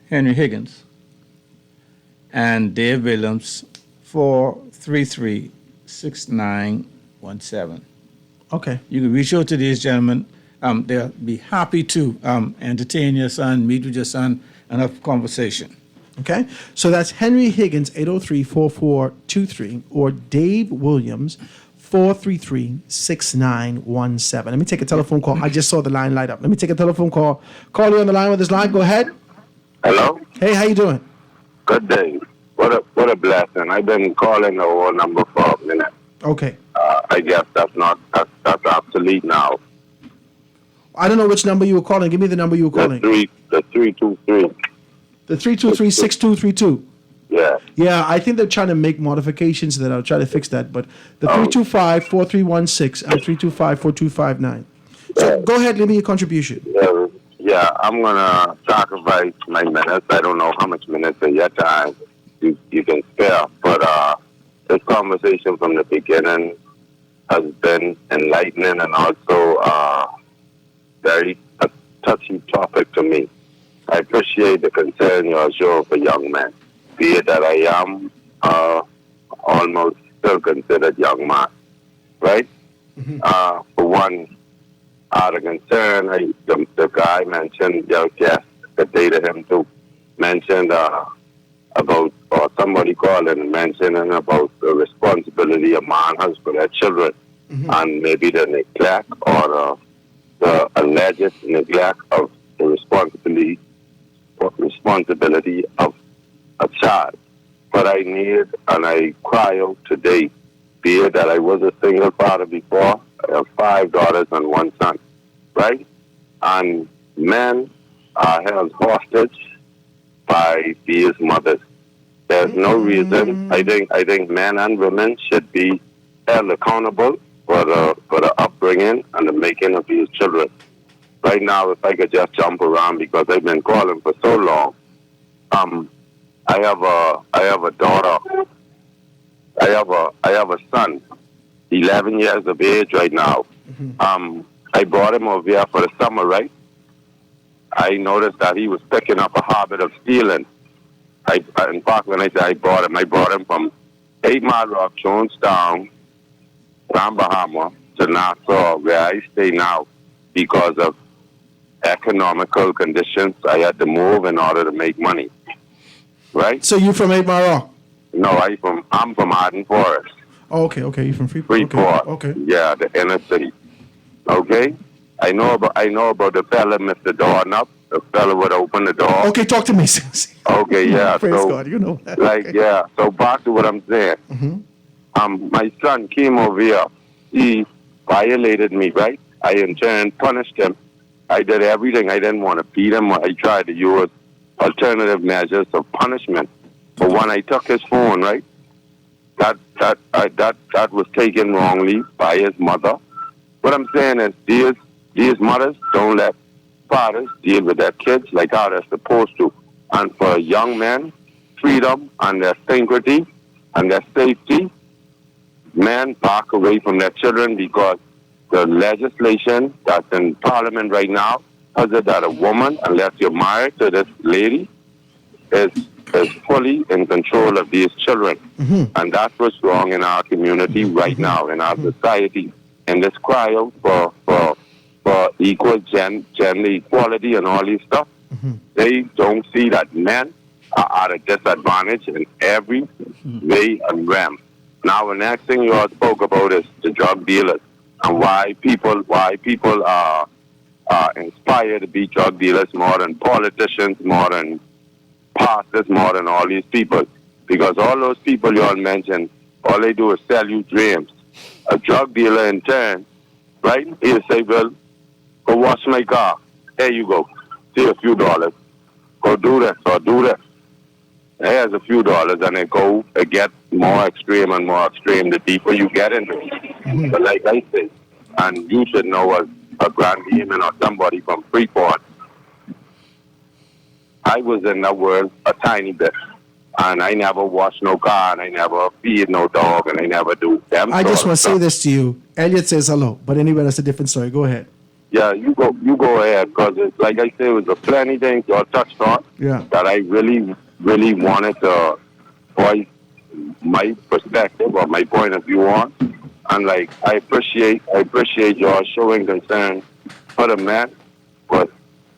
F: Henry Higgins. And Dave Williams, 433-6917.
D: Okay.
F: You can reach out to these gentlemen. They'll be happy to entertain your son, meet with your son, and have a conversation.
D: Okay. So that's Henry Higgins, 803-4423, or Dave Williams, 433-6917. Let me take a telephone call. I just saw the line light up. Let me take a telephone call. Call you on the line with this line. Go ahead.
Q: Hello?
D: Hey, how you doing?
Q: Good day. What a blessing. I've been calling the whole number for a minute.
D: Okay.
Q: I guess that's obsolete now.
D: I don't know which number you were calling. Give me the number you were calling.
Q: The 323.
D: The 323-6232.
Q: Yeah.
D: Yeah, I think they're trying to make modifications to that. I'll try to fix that. But the 325-4316 and 325-4259. So go ahead, leave me your contribution.
Q: Yeah, I'm going to sacrifice my minutes. I don't know how much minutes of your time you can spare. But this conversation from the beginning has been enlightening and also very touchy topic to me. I appreciate the concern you show for young men. be it that I am almost still considered young man, right? For one, out of concern, the guy mentioned, yes, the data him too, mentioned about, or somebody called and mentioning about the responsibility a man has for their children, and maybe the neglect or the alleged neglect of the responsibility of a child. But I need, and I cry out today, be it that I was a single father before, I have 5 daughters and 1 son, right? And men are held hostage by these mothers. There's no reason. I think men and women should be held accountable for the upbringing and the making of these children. Right now, if I could just jump around because I've been calling for so long. I have a daughter. I have a son, 11 years of age right now. I brought him over here for the summer, right? I noticed that he was picking up a habit of stealing. In fact, when I say I brought him from 8 Mile Rock, Jonestown, Grand Bahama to Nassau, where I stay now, because of economical conditions. I had to move in order to make money. Right?
D: So you from 8 Mile Rock?
Q: No, I'm from Arden Forest.
D: Oh, okay. You from Freeport?
Q: Freeport.
D: Okay.
Q: Yeah, the inner city. Okay? I know about the fella, Mr. Doorknob. The fella would open the door.
D: Okay, talk to me.
Q: Okay, yeah.
D: Praise
Q: so,
D: God, you know that.
Q: Like,
D: Okay.
Q: yeah. So back to what I'm saying. My son came over here. He violated me, right? I in turn punished him. I did everything. I didn't want to beat him. I tried to use alternative measures of punishment. But when I took his phone, right, that was taken wrongly by his mother. What I'm saying is these mothers don't let fathers deal with their kids like how they're supposed to. And for young men, freedom and their integrity and their safety, men back away from their children because the legislation that's in Parliament right now has it that a woman, unless you're married to this lady, is fully in control of these children. And that's what's wrong in our community right now, in our society. And this cry out for equal gender equality and all this stuff, they don't see that men are at a disadvantage in every way and realm. Now, the next thing you all spoke about is the drug dealers and why people are inspired to be drug dealers more than politicians, more than pastors, more than all these people. Because all those people you all mentioned, all they do is sell you dreams. A drug dealer in turn, right, he'll say, well, go wash my car. There you go. See a few dollars. Go do this or do this. Here's a few dollars, and then go and get more extreme and more extreme the deeper you get into it. But like I say, and you should know as a Grand Demon or somebody from Freeport, I was in that world a tiny bit. And I never wash no car, and I never feed no dog, and I never do them.
D: I just want to say
Q: stuff.
D: this to you. Elliot says hello, but anyway, that's a different story. Go ahead.
Q: Yeah, you go ahead, because it's like I said, it was a plenty things you all touched on that I really wanted to voice my perspective or my point of view on. And like I appreciate y'all showing concern for the men, but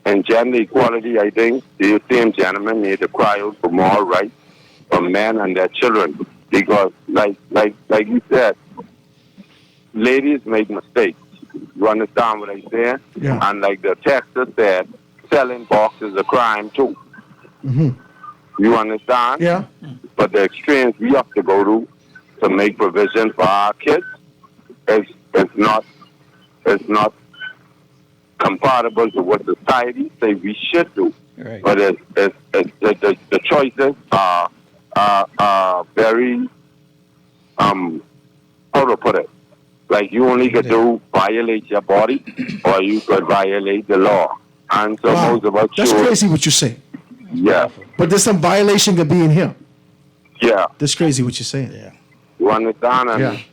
Q: in gender equality, I think the same gentlemen need to cry out for more rights for men and their children, because like you said, ladies make mistakes. You understand what I'm saying?
D: Yeah.
Q: And like the texter said, selling box is a crime too. You understand?
D: Yeah.
Q: But the extremes we have to go to make provision for our kids is not compatible to what society say we should do.
F: Right.
Q: But the choices are very how to put it, like you only could do violate your body or you could violate the law. And so most of us
D: That's crazy what you say.
Q: Yeah.
D: But there's some violation could be in here.
Q: Yeah.
D: That's crazy what you're saying.
F: Yeah.
Q: You understand? And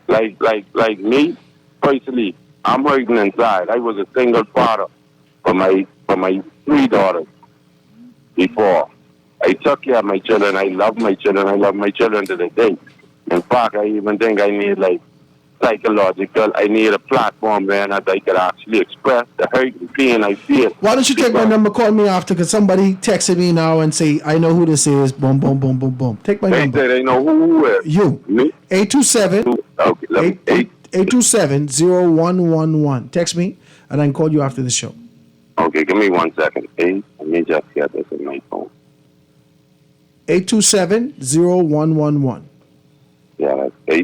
Q: like me, personally, I'm hurting inside. I was a single father for my 3 daughters before. I I took care of my children. I love my children. I love my children to this day. In fact, I even think I need like psychological. I need a platform where I could actually express the hurt and pain I feel.
D: Why don't you take my number, call me after, because somebody texted me now and say, I know who this is, boom, boom, boom, boom, boom. Take my number.
Q: They know who is.
D: You.
Q: Me?
D: 827.
Q: Okay,
D: 827-0111. Text me, and I can call you after the show.
Q: Okay, give me 1 second. Let me just get this in my phone.
D: 827-0111.
Q: Yeah, that's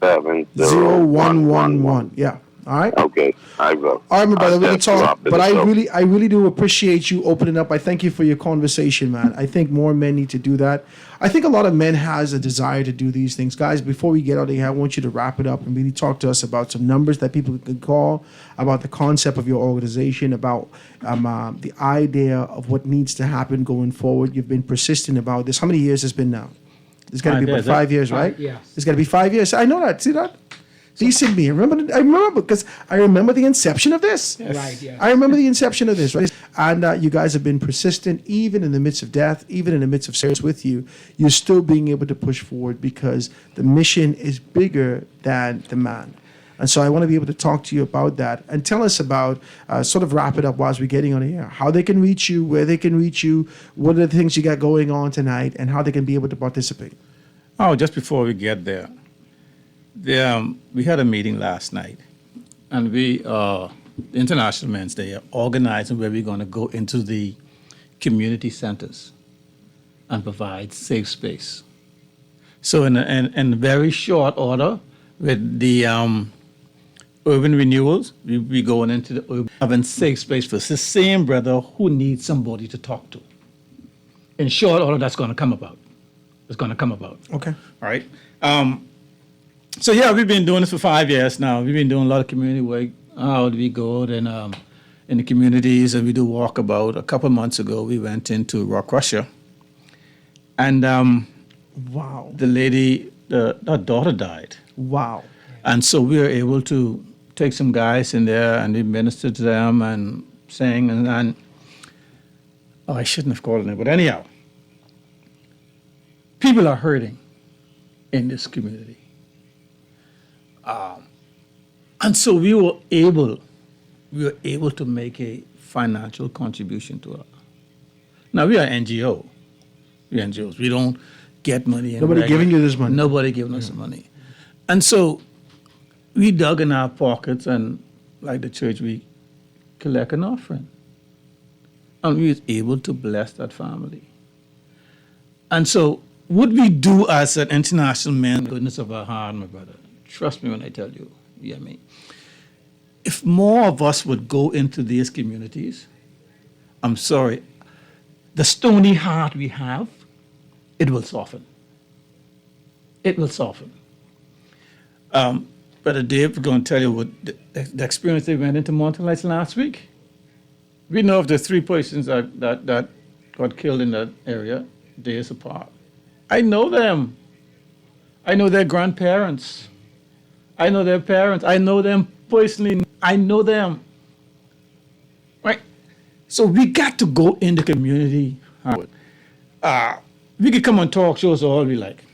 Q: 827-0111.
D: Yeah. All right.
Q: Okay, I will.
D: All right, my brother, we can
Q: just
D: talk.
Q: dropped it,
D: But I
Q: so-
D: really do appreciate you opening up. I thank you for your conversation, man. I think more men need to do that. I think a lot of men has a desire to do these things. Guys, before we get out of here, I want you to wrap it up and really talk to us about some numbers that people can call, about the concept of your organization, about the idea of what needs to happen going forward. You've been persistent about this. How many years has it been now? It's got to be about 5 years, right?
E: Yes.
D: It's got to be 5 years. I know that. See that? Decent me. I remember because I remember the inception of this.
E: Yes. Right, yes.
D: I remember the inception of this, right? And you guys have been persistent, even in the midst of death, even in the midst of service with you. You're still being able to push forward because the mission is bigger than the man. And so I want to be able to talk to you about that and tell us about, sort of wrap it up whilst we're getting on the air, how they can reach you, where they can reach you, what are the things you got going on tonight, and how they can be able to participate.
F: Oh, just before we get there, we had a meeting last night, and the International Men's Day, are organizing where we're going to go into the community centers and provide safe space. So in very short order, with the urban renewals, we going into the urban having safe space for the same brother who needs somebody to talk to. In short order, that's going to come about. It's going to come about.
D: Okay.
F: All right. So yeah, we've been doing this for 5 years now. We've been doing a lot of community work. Out we go in the communities, and we do walkabout. A couple months ago, we went into Rock Russia, and
D: wow,
F: the lady, her daughter died.
D: Wow.
F: And so we were able to take some guys in there, and we ministered to them and sang, and oh, I shouldn't have called it, but anyhow, people are hurting in this community. And so we were able to make a financial contribution to it. Now we are NGO. We're NGOs. We don't get money.
D: Nobody giving you this money.
F: Nobody giving us the money. And so we dug in our pockets, and like the church, we collect an offering. And we was able to bless that family. And so what we do as an international man, goodness of our heart, my brother, trust me when I tell you, you hear me? If more of us would go into these communities, I'm sorry, the stony heart we have, it will soften. It will soften. Brother Dave, we're going to tell you what the experience they went into Montelites last week. We know of the 3 persons that got killed in that area days apart. I know them. I know their grandparents. I know their parents. I know them personally. I know them. Right? So we got to go in the community. We could come on talk shows all we like.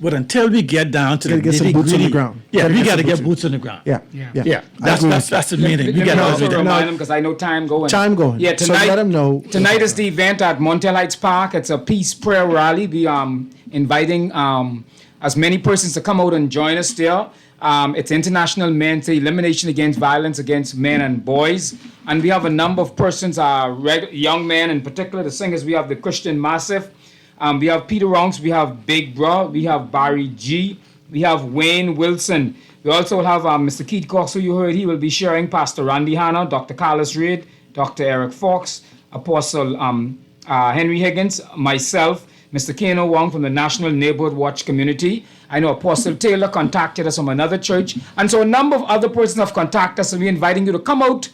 F: But until we get down to the
D: get some boots on the ground.
F: Yeah, we got to get boots on the ground.
D: Yeah.
F: That's the main thing. We got to
E: also remind them, because I know time going. Yeah,
D: So
E: tonight.
D: let them know.
E: Tonight is the event at Montelites Park. It's a peace prayer rally. We inviting as many persons to come out and join us there. It's International Men's Day, Elimination Against Violence Against Men and Boys. And we have a number of persons, young men in particular, the singers. We have the Christian Massive. We have Peter Ronks. We have Big Bro. We have Barry G. We have Wayne Wilson. We also have Mr. Keith Cox, who you heard. He will be sharing Pastor Randy Hanna, Dr. Carlos Reid, Dr. Eric Fox, Apostle Henry Higgins, myself, Mr. Kano Wong from the National Neighborhood Watch Community. I know Apostle Taylor contacted us from another church. And so a number of other persons have contacted us, and we're inviting you to come out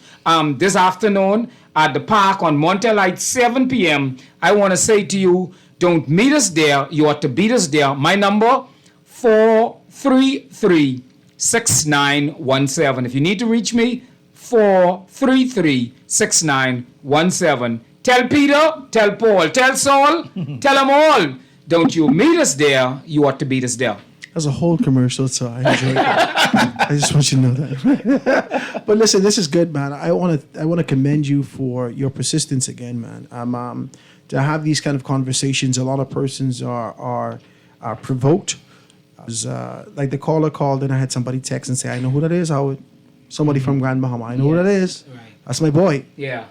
E: this afternoon at the park on Montelites, 7 p.m. I want to say to you, don't meet us there. You ought to beat us there. My number, 433-6917. If you need to reach me, 433-6917. Tell Peter, tell Paul, tell Saul, tell them all. Don't you meet us there, you ought to beat us there.
D: That's a whole commercial, so I enjoyed that. I just want you to know that. But listen, this is good, man. I want to commend you for your persistence again, man. To have these kind of conversations, a lot of persons are provoked. Like the caller called, and I had somebody text and say, "I know who that is, Howard. Somebody from Grand Bahama. I know who that is.
E: Right.
D: That's my boy."
E: Yeah.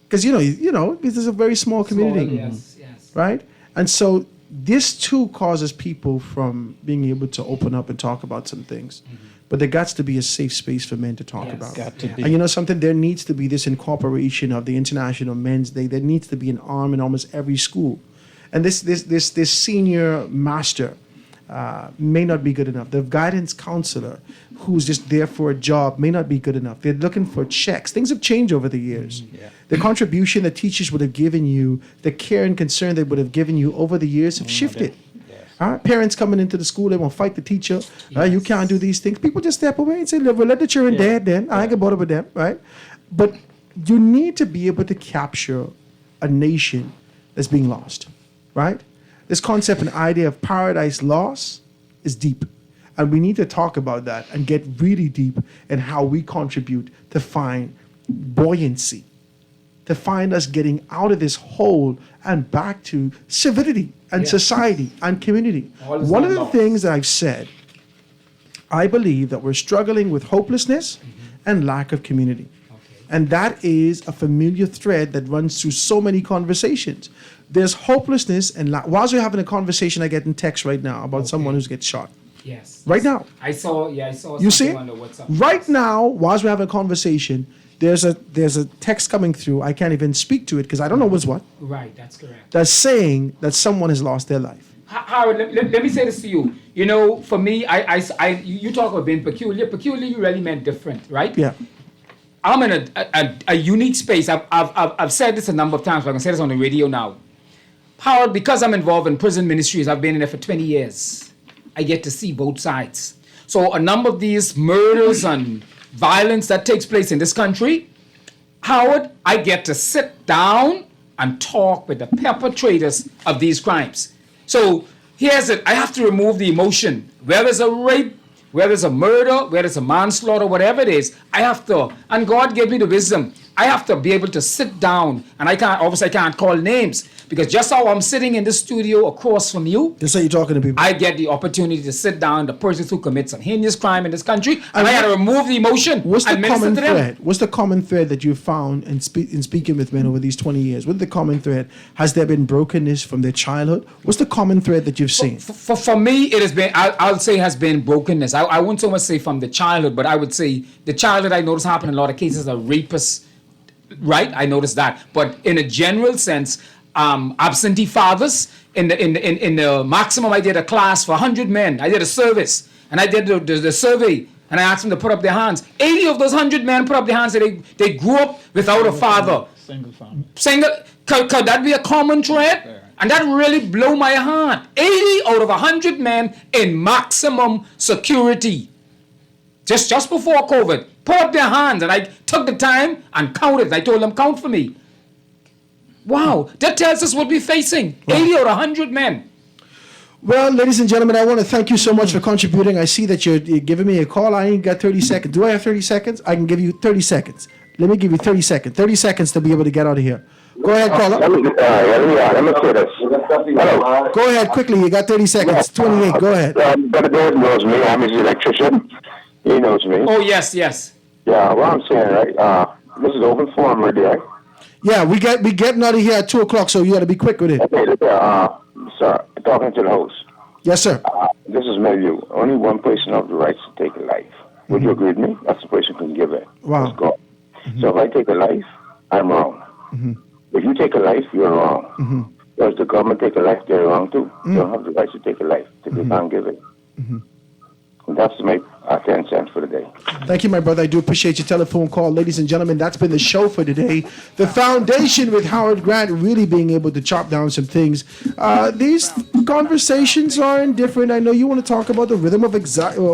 D: Because you know, this is a very small community,
E: yes.
D: right? And so this too causes people from being able to open up and talk about some things. But there got to be a safe space for men to talk about.
F: Got to be.
D: And you know something? There needs to be this incorporation of the International Men's Day. There needs to be an arm in almost every school. And this senior master may not be good enough. The guidance counselor who's just there for a job may not be good enough. They're looking for checks. Things have changed over the years. The contribution that teachers would have given you, the care and concern they would have given you over the years have shifted. Parents coming into the school, they want to fight the teacher. You can't do these things. People just step away and say, well, let the children dead then. I ain't gonna bother with them, right? But you need to be able to capture a nation that's being lost, right? This concept and idea of paradise lost is deep. And we need to talk about that and get really deep in how we contribute to find buoyancy, to find us getting out of this hole and back to civility and society and community. One of the things that I've said, I believe that we're struggling with hopelessness and lack of community. And that is a familiar thread that runs through so many conversations. There's hopelessness and whilst we're having a conversation, I get in text right now about someone who's get shot.
E: Yes.
D: Right now.
E: I saw
D: You see?
E: on the WhatsApp.
D: Right now, whilst we're having a conversation, there's a text coming through. I can't even speak to it because I don't know what's what.
E: Right, that's correct.
D: That's saying that someone has lost their life.
E: Howard, let me say this to you. You know, for me, you talk about being peculiar. Peculiar, you really meant different, right?
D: Yeah.
E: I'm in a unique space. I've said this a number of times, but I can say this on the radio now. Howard, because I'm involved in prison ministries, I've been in there for 20 years. I get to see both sides. So a number of these murders and violence that takes place in this country, Howard, I get to sit down and talk with the perpetrators of these crimes. So here's it. I have to remove the emotion. Whether it's a rape, whether it's a murder, whether it's a manslaughter, whatever it is, I have to, and God gave me the wisdom, I have to be able to sit down, and I can't call names, because just how I'm sitting in the studio across from you,
D: just so you're talking to people,
E: I get the opportunity to sit down, the persons who commit some heinous crime in this country, and I got to remove the emotion.
D: What's the
E: and minister
D: common
E: to them.
D: thread? What's the common thread that you found in speaking with men over these 20 years? What's the common thread? Has there been brokenness from their childhood? What's the common thread that you've seen?
E: For me, it has been, I'll say has been brokenness. I wouldn't so much say from the childhood, but I would say the childhood I notice happen in a lot of cases are rapists, right? I noticed that. But in a general sense, absentee fathers, in the maximum, I did a class for 100 men. I did a service, and I did the survey, and I asked them to put up their hands. 80 of those 100 men put up their hands and they grew up without a father.
F: Single family.
E: Could that be a common thread? And that really blew my heart. 80 out of 100 men in maximum security. Just before COVID, put up their hands, and I took the time and counted. I told them, count for me. Wow, that tells us what we're facing. 80 out of 100 men.
D: Well, ladies and gentlemen, I want to thank you so much for contributing. I see that you're giving me a call. I ain't got 30 seconds. Do I have 30 seconds? I can give you 30 seconds. Let me give you 30 seconds. 30 seconds to be able to get out of here. Go ahead, caller.
Q: Let me say this. Hello.
D: Go ahead, quickly. You got 30 seconds. 28. Go ahead.
Q: Brother Dave knows me. I'm his electrician. He knows me.
E: Oh, yes.
Q: Yeah, what I'm saying, right? This is open forum right there.
D: Yeah, we getting out of here at 2 o'clock, so you got to be quick with it.
Q: Okay, sir, talking to the host.
D: Yes, sir.
Q: This is my view. Only one person has the right to take a life. Would you agree with me? That's the person who can give it.
D: Wow.
Q: Let's go. So if I take a life, I'm wrong. If you take a life, you're wrong. Does the government take a life, they're wrong too. They don't have the right to take a life. They can't give it. And that's my 10 cents for the day.
D: Thank you, my brother. I do appreciate your telephone call. Ladies and gentlemen, that's been the show for today. The Foundation with Howard Grant really being able to chop down some things. These conversations are indifferent. I know you want to talk about the rhythm of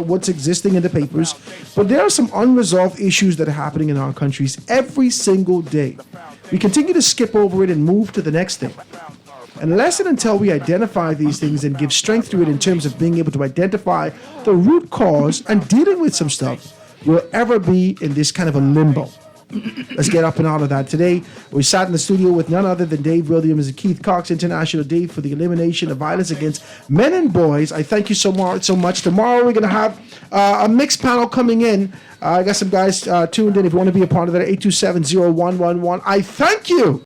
D: what's existing in the papers, but there are some unresolved issues that are happening in our countries every single day. we continue to skip over it and move to the next thing. Unless and until we identify these things and give strength to it in terms of being able to identify the root cause and dealing with some stuff, we'll ever be in this kind of a limbo. Let's get up and out of that. Today, we sat in the studio with none other than Dave Williams and Keith Cox, International Day for the Elimination of Violence Against Men and Boys. I thank you so much. Tomorrow, we're going to have a mixed panel coming in. I got some guys tuned in. If you want to be a part of that, 827-0111. I thank you.